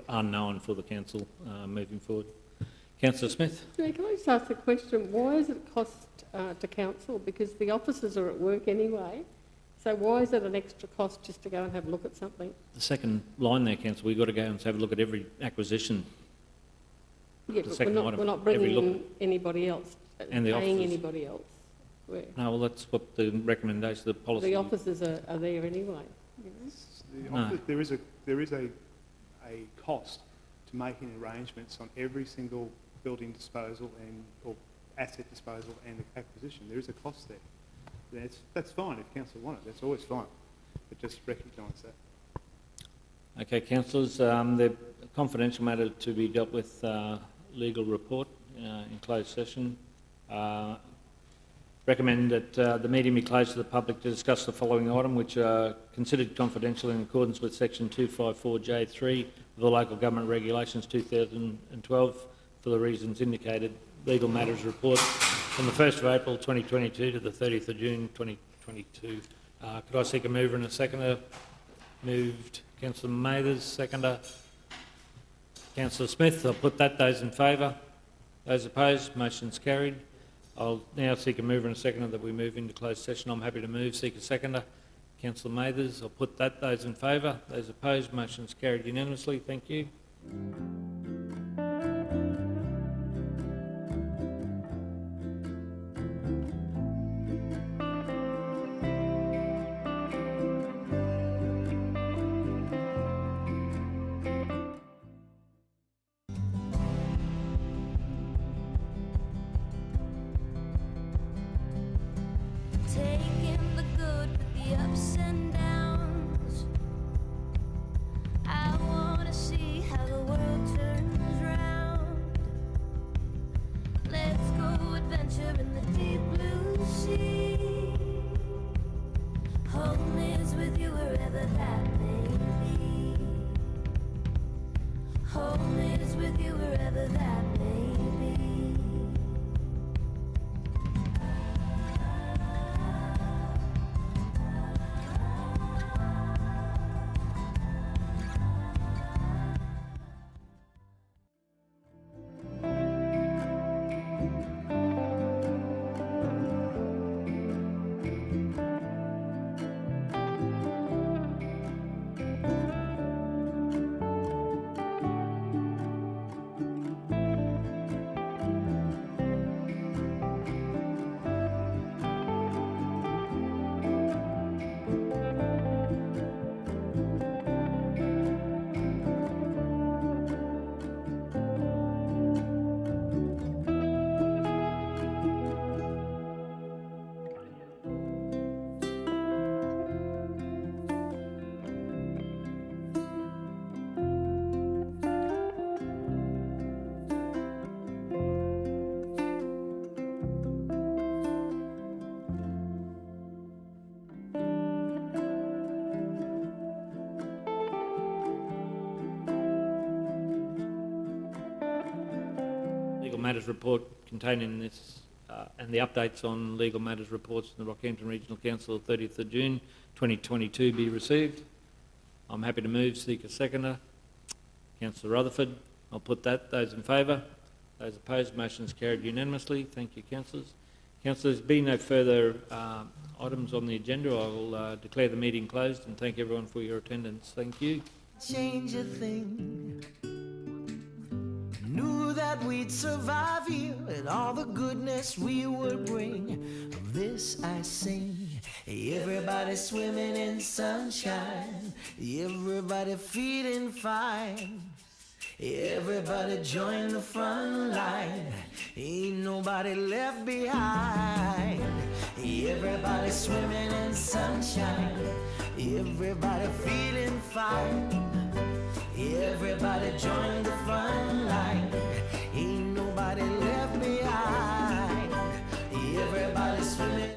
C: unknown for the council moving forward. Councillor Smith?
H: Yeah, can I just ask a question? Why is it cost to council? Because the officers are at work anyway. So why is it an extra cost just to go and have a look at something?
C: The second line there, council, we've got to go and have a look at every acquisition.
H: Yeah, but we're not bringing in anybody else,
C: and the
H: paying
C: officers.
H: anybody else.
C: No, well, that's what the recommendation of the policy.
H: The officers are there anyway.
D: There is a cost to making arrangements on every single building disposal or asset disposal and acquisition. There is a cost there. That's fine if council want it. That's always fine, but just recognise that.
C: Okay, councillors, the confidential matter to be dealt with legal report in closed session. recommend that the meeting be closed to the public to discuss the following item, which are considered confidential in accordance with section 254J3 of the Local Government Regulations 2012 for the reasons indicated. Legal Matters Report from the 1st of April 2022 to the 30th of June 2022. Could I seek a mover and a seconder? Moved Councillor Mathers, seconder Councillor Smith. I'll put that. Those in favour? Those opposed? Motion's carried. I'll now seek a mover and a seconder that we move into closed session. I'm happy to move. Seek a seconder. Councillor Mathers. I'll put that. Those in favour? Those opposed? Motion's carried unanimously. Thank you.
A: Taking the good with the ups and downs. I wanna see how the world turns round. Let's go adventure in the deep blue sea. Home is with you wherever that may be. Home is with you wherever that may be. Legal Matters Report containing this and the updates on legal matters reports in the Rockhampton Regional Council of 30th of June 2022 be received. I'm happy to move. Seek a seconder. Councillor Rutherford. I'll put that. Those in favour? Those opposed? Motion is carried unanimously. Thank you, councillors. Councillors, being no further items on the agenda, I will declare the meeting closed and thank everyone for your attendance. Thank you.
B: Change a thing. Knew that we'd survive here and all the goodness we would bring. Of this I sing. Everybody swimming in sunshine. Everybody feeling fine. Everybody join the front line. Ain't nobody left behind. Everybody swimming in sunshine. Everybody feeling fine. Everybody join the front line. Ain't nobody left behind. Everybody swimming.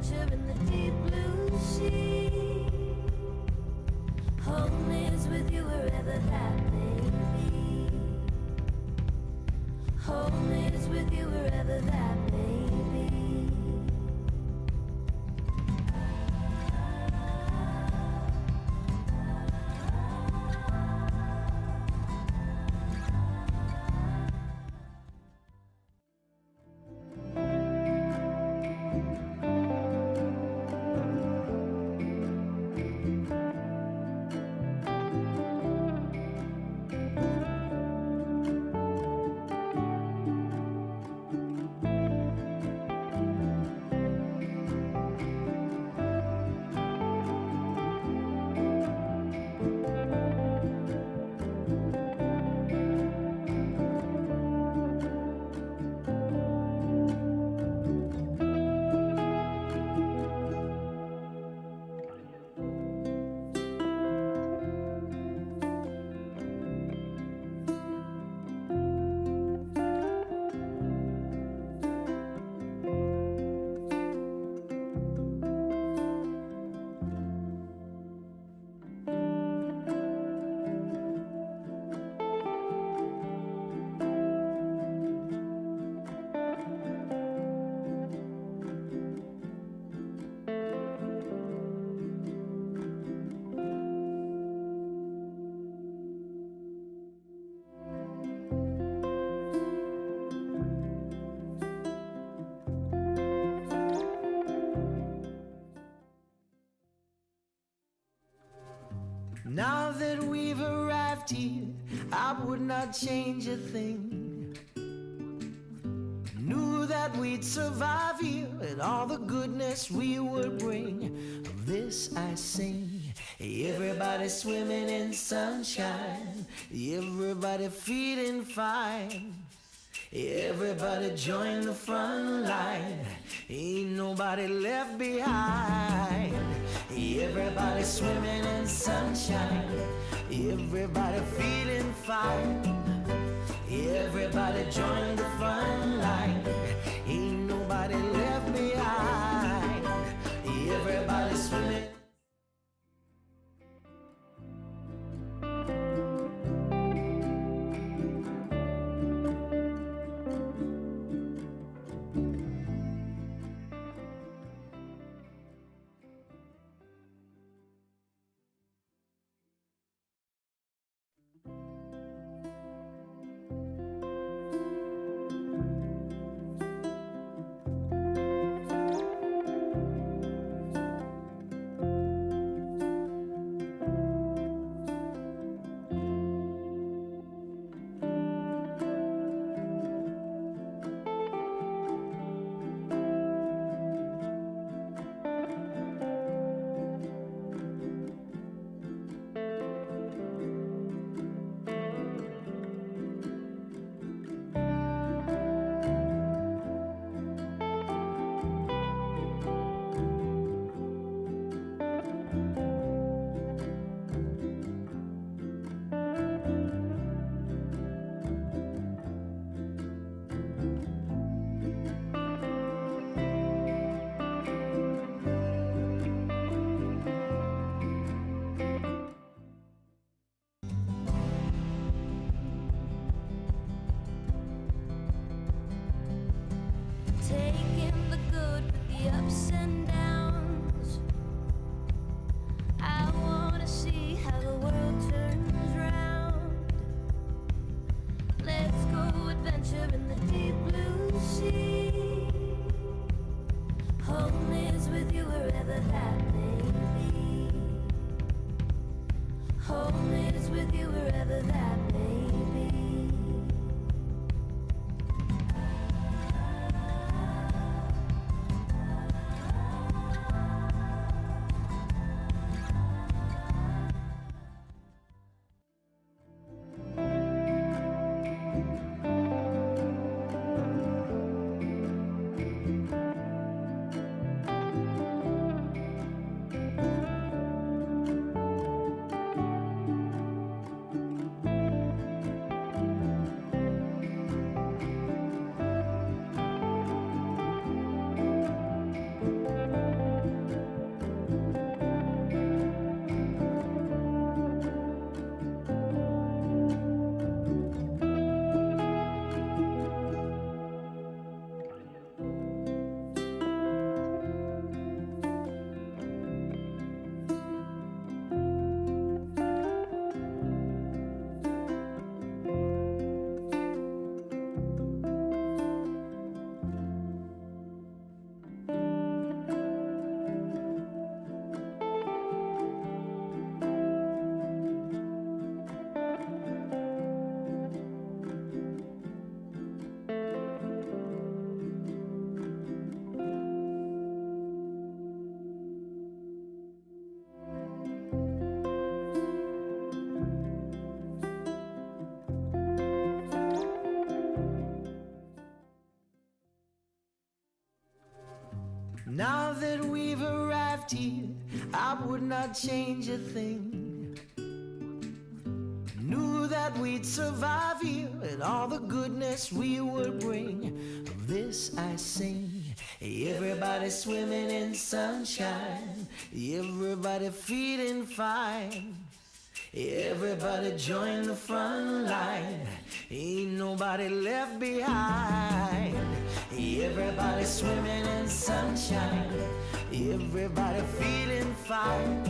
R: adventure in the deep blue sea. Home is with you wherever that may be. Home is with you wherever that may be.
B: Now that we've arrived here, I would not change a thing. Knew that we'd survive here and all the goodness we would bring. Of this I sing. Everybody swimming in sunshine, everybody feeling fine. Everybody join the front line, ain't nobody left behind. Everybody swimming in sunshine, everybody feeling fine. Everybody join the front line, ain't nobody left behind. Everybody swimming.
R: Taking the good with the ups and downs. I wanna see how the world turns round. Let's go adventure in the deep blue sea. Home is with you wherever that may be. Home is with you wherever that may be.
B: Now that we've arrived here, I would not change a thing. Knew that we'd survive here and all the goodness we would bring. Of this I sing. Everybody swimming in sunshine, everybody feeling fine. Everybody join the front line, ain't nobody left behind. Everybody swimming in sunshine, everybody feeling fine.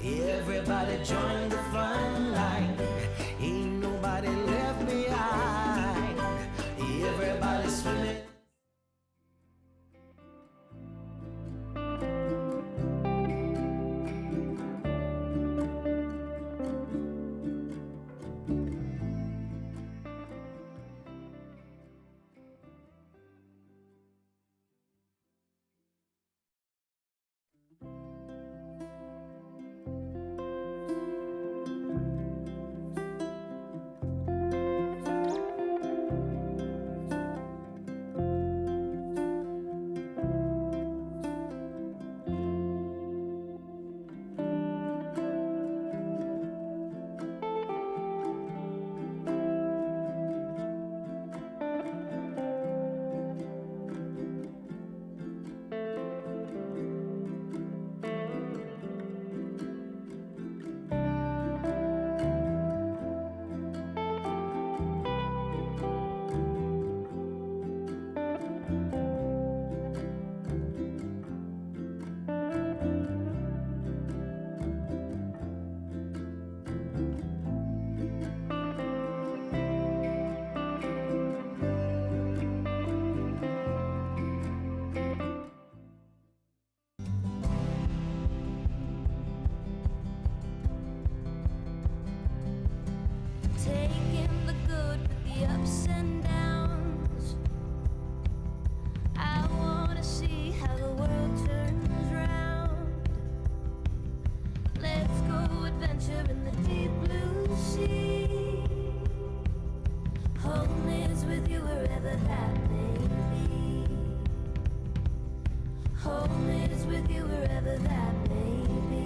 B: Everybody join the front line, ain't nobody left behind. Everybody swimming.
R: Taking the good with the ups and downs. I wanna see how the world turns round. Let's go adventure in the deep blue sea. Home is with you wherever that may be. Home is with you wherever that may be.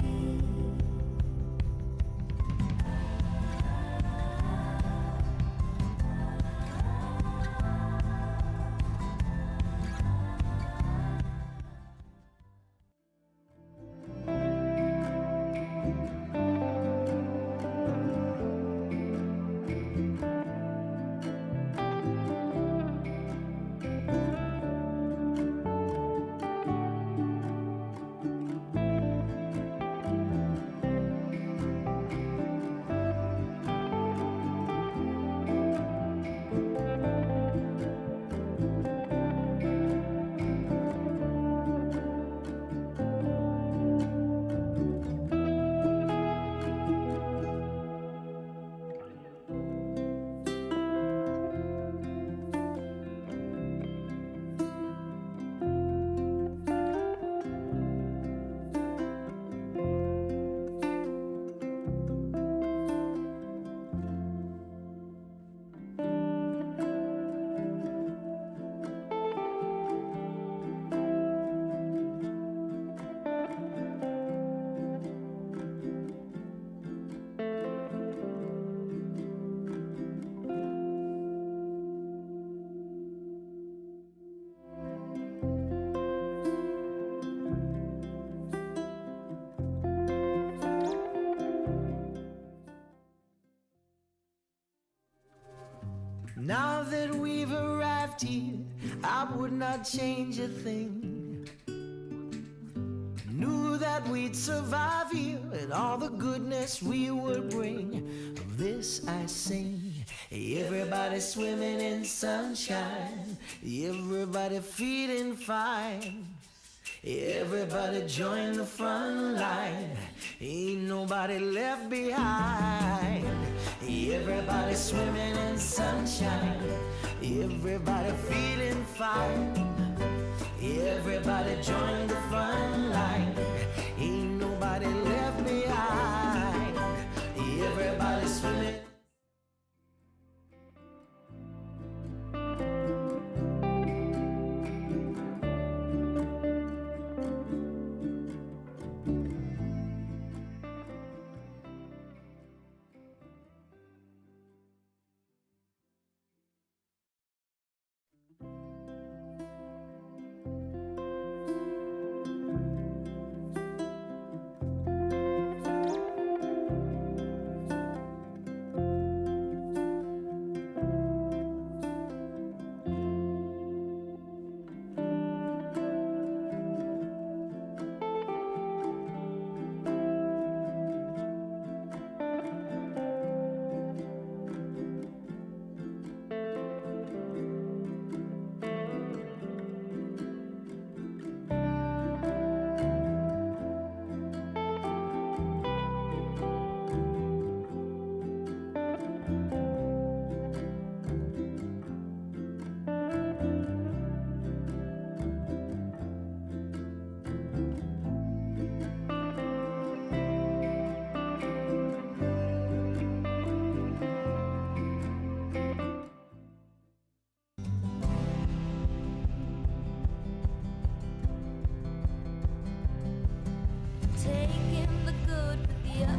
B: Now that we've arrived here, I would not change a thing. Knew that we'd survive here and all the goodness we would bring. Of this I sing. Everybody swimming in sunshine, everybody feeling fine. Everybody join the front line, ain't nobody left behind. Everybody swimming in sunshine, everybody feeling fine. Everybody join the front line, ain't nobody left behind. Everybody swimming.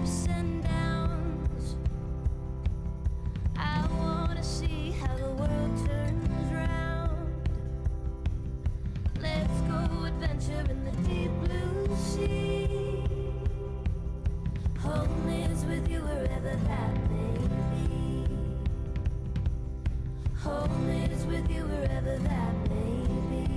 R: ups and downs. I wanna see how the world turns round. Let's go adventure in the deep blue sea. Home is with you wherever that may be. Home is with you wherever that may be.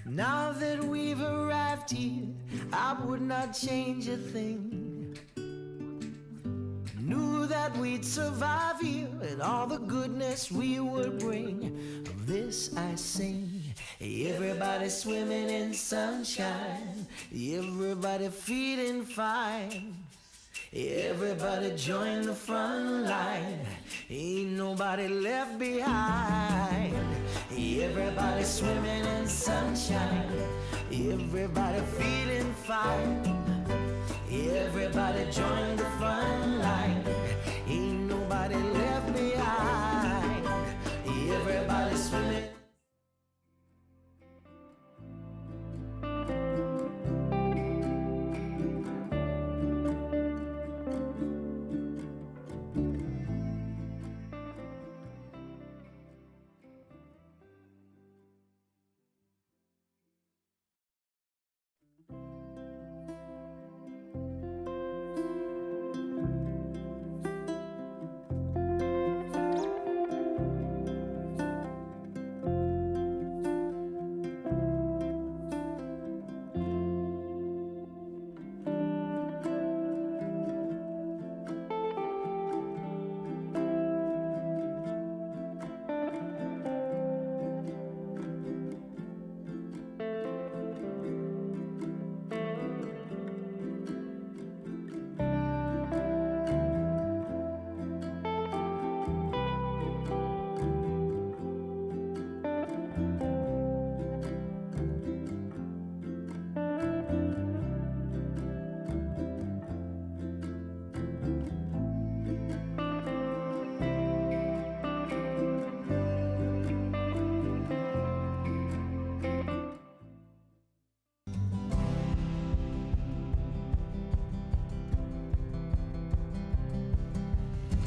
B: Now that we've arrived here, I would not change a thing. Knew that we'd survive here and all the goodness we would bring. Of this I sing. Everybody swimming in sunshine. Everybody feeling fine. Everybody join the front line. Ain't nobody left behind. Everybody swimming in sunshine. Everybody feeling fine. Everybody join the front line. Ain't nobody left behind. Everybody swimming.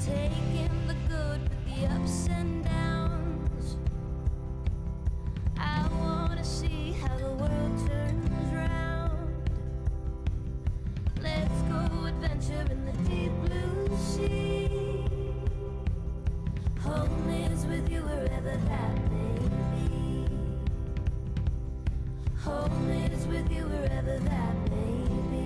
R: Taking the good with the ups and downs. I wanna see how the world turns round. Let's go adventure in the deep blue sea. Home is with you wherever that may be. Home is with you wherever that may be.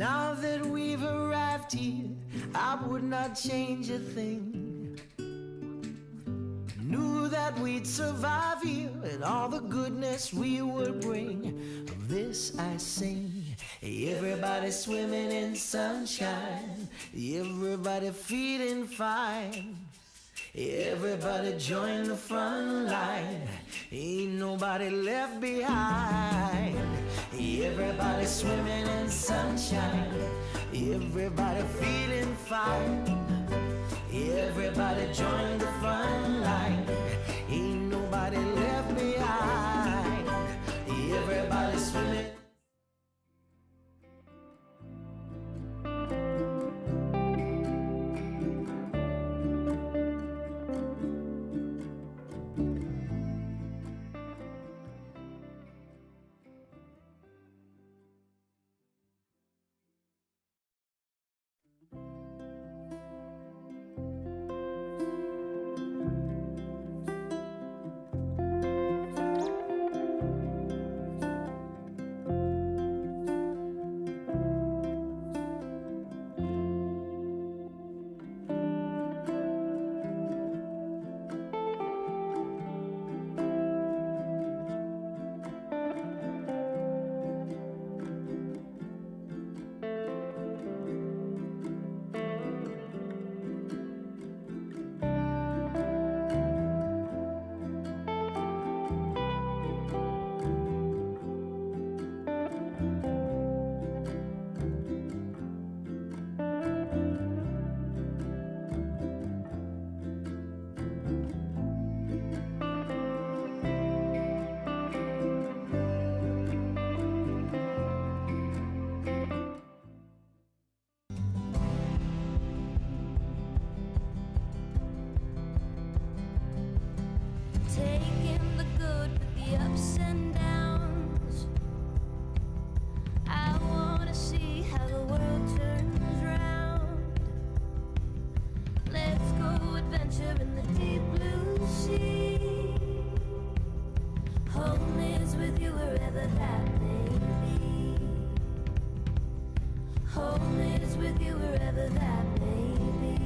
B: Now that we've arrived here, I would not change a thing. Knew that we'd survive here and all the goodness we would bring. Of this I sing. Everybody swimming in sunshine, everybody feeling fine. Everybody join the front line, ain't nobody left behind. Everybody swimming in sunshine, everybody feeling fine. Everybody join the front line, ain't nobody left behind. Everybody swimming.
R: Taking the good with the ups and downs. I wanna see how the world turns round. Let's go adventure in the deep blue sea. Home is with you wherever that may be. Home is with you wherever that may be.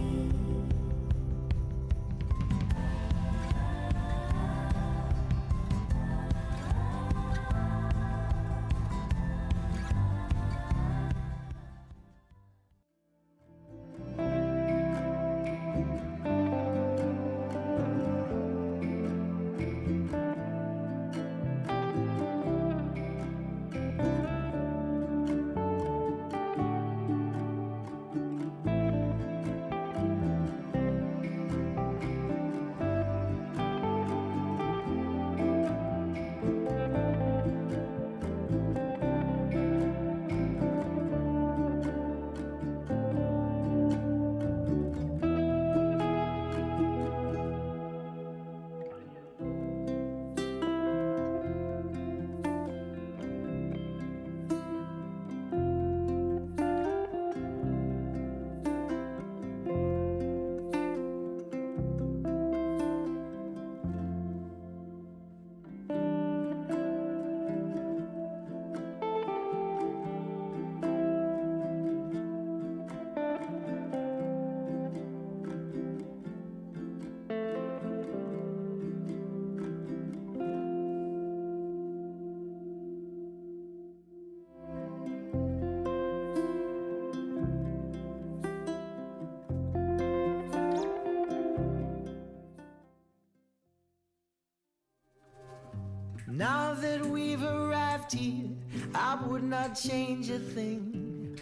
B: Now that we've arrived here, I would not change a thing.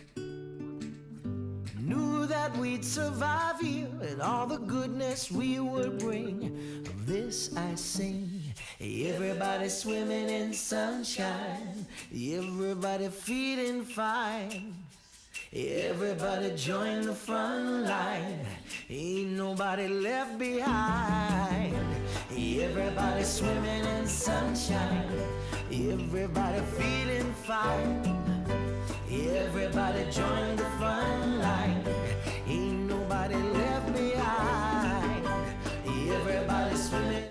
B: Knew that we'd survive here and all the goodness we would bring. Of this I sing. Everybody swimming in sunshine, everybody feeling fine. Everybody join the front line, ain't nobody left behind. Everybody swimming in sunshine, everybody feeling fine. Everybody join the front line, ain't nobody left behind. Everybody swimming.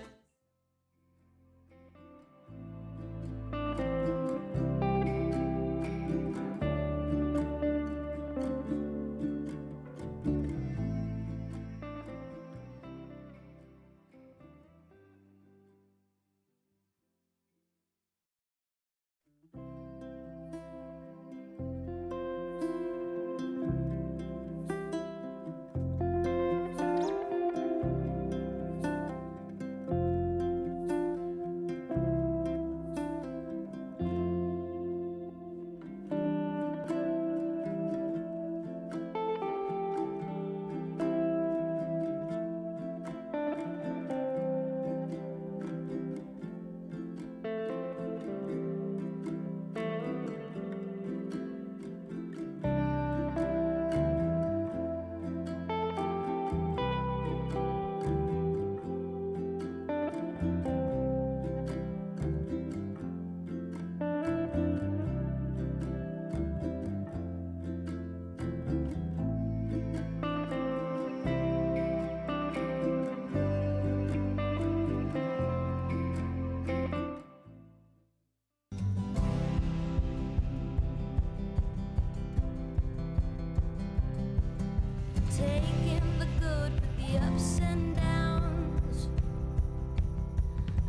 R: the ups and downs.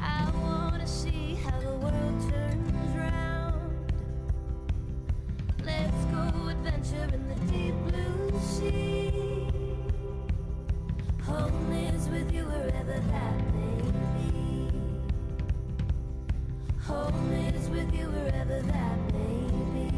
R: I wanna see how the world turns round. Let's go adventure in the deep blue sea. Home is with you wherever that may be. Home is with you wherever that may be.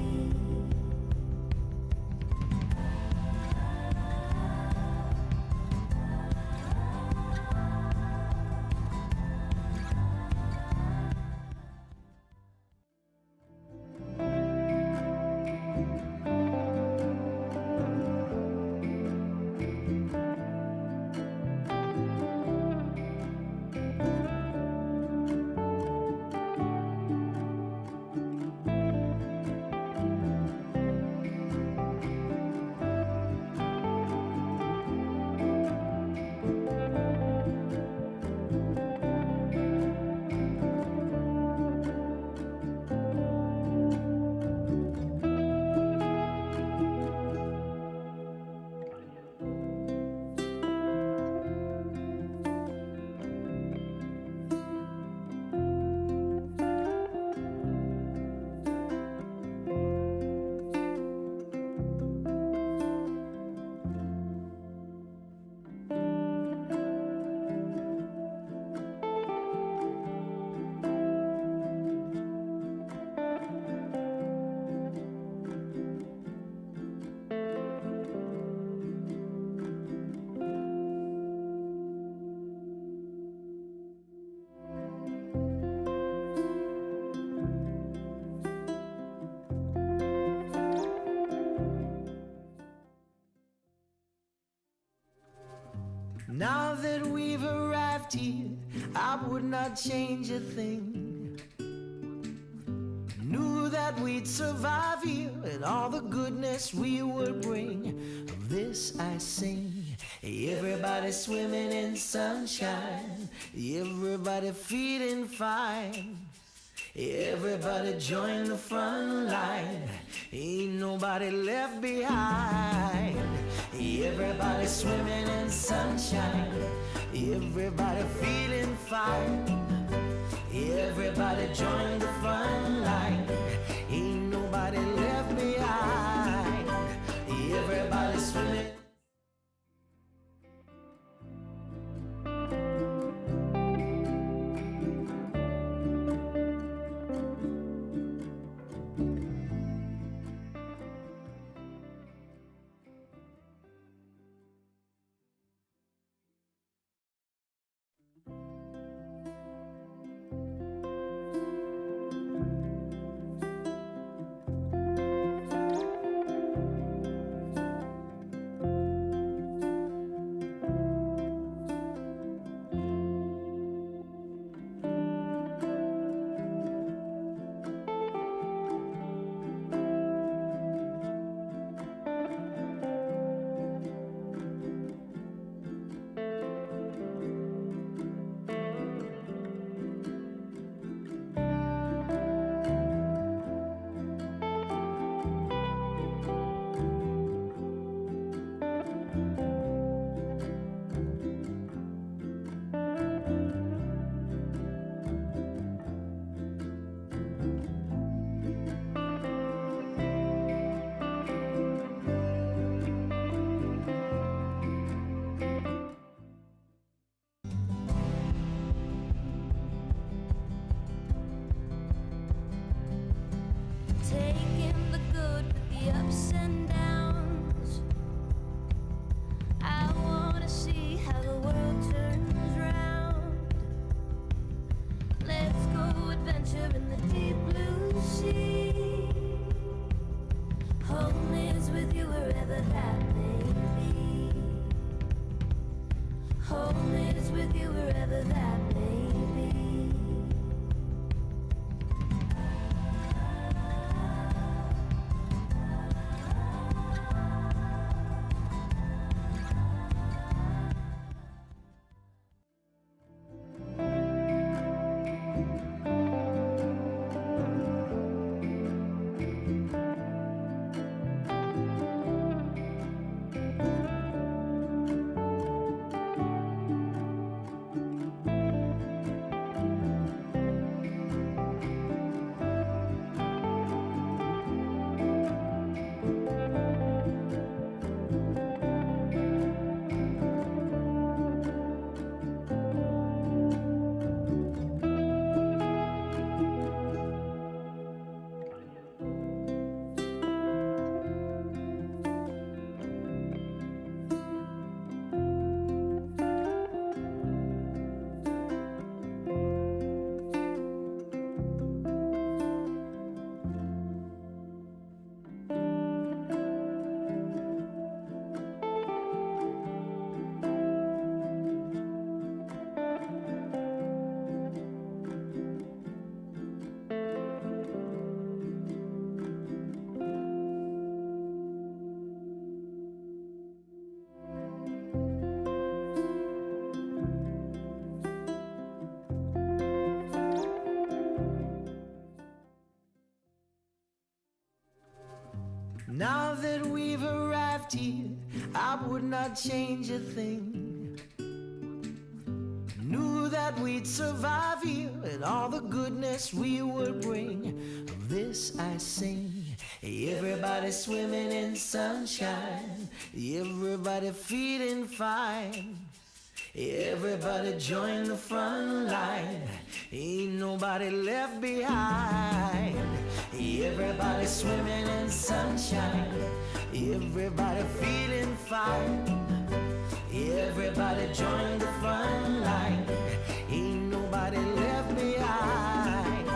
B: Now that we've arrived here, I would not change a thing. Knew that we'd survive here and all the goodness we would bring. Of this I sing. Everybody swimming in sunshine. Everybody feeling fine. Everybody join the front line. Ain't nobody left behind. Everybody swimming in sunshine. Everybody feeling fine. Everybody join the front line. Ain't nobody left behind. Everybody swimming.
R: Taking the good with the ups and downs. I wanna see how the world turns round. Let's go adventure in the deep blue sea. Home is with you wherever that may be. Home is with you wherever that may be.
B: that we've arrived here, I would not change a thing. Knew that we'd survive here and all the goodness we would bring. Of this I sing. Everybody swimming in sunshine, everybody feeling fine. Everybody join the front line, ain't nobody left behind. Everybody swimming in sunshine, everybody feeling fine. Everybody join the front line, ain't nobody left behind.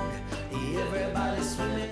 B: Everybody swimming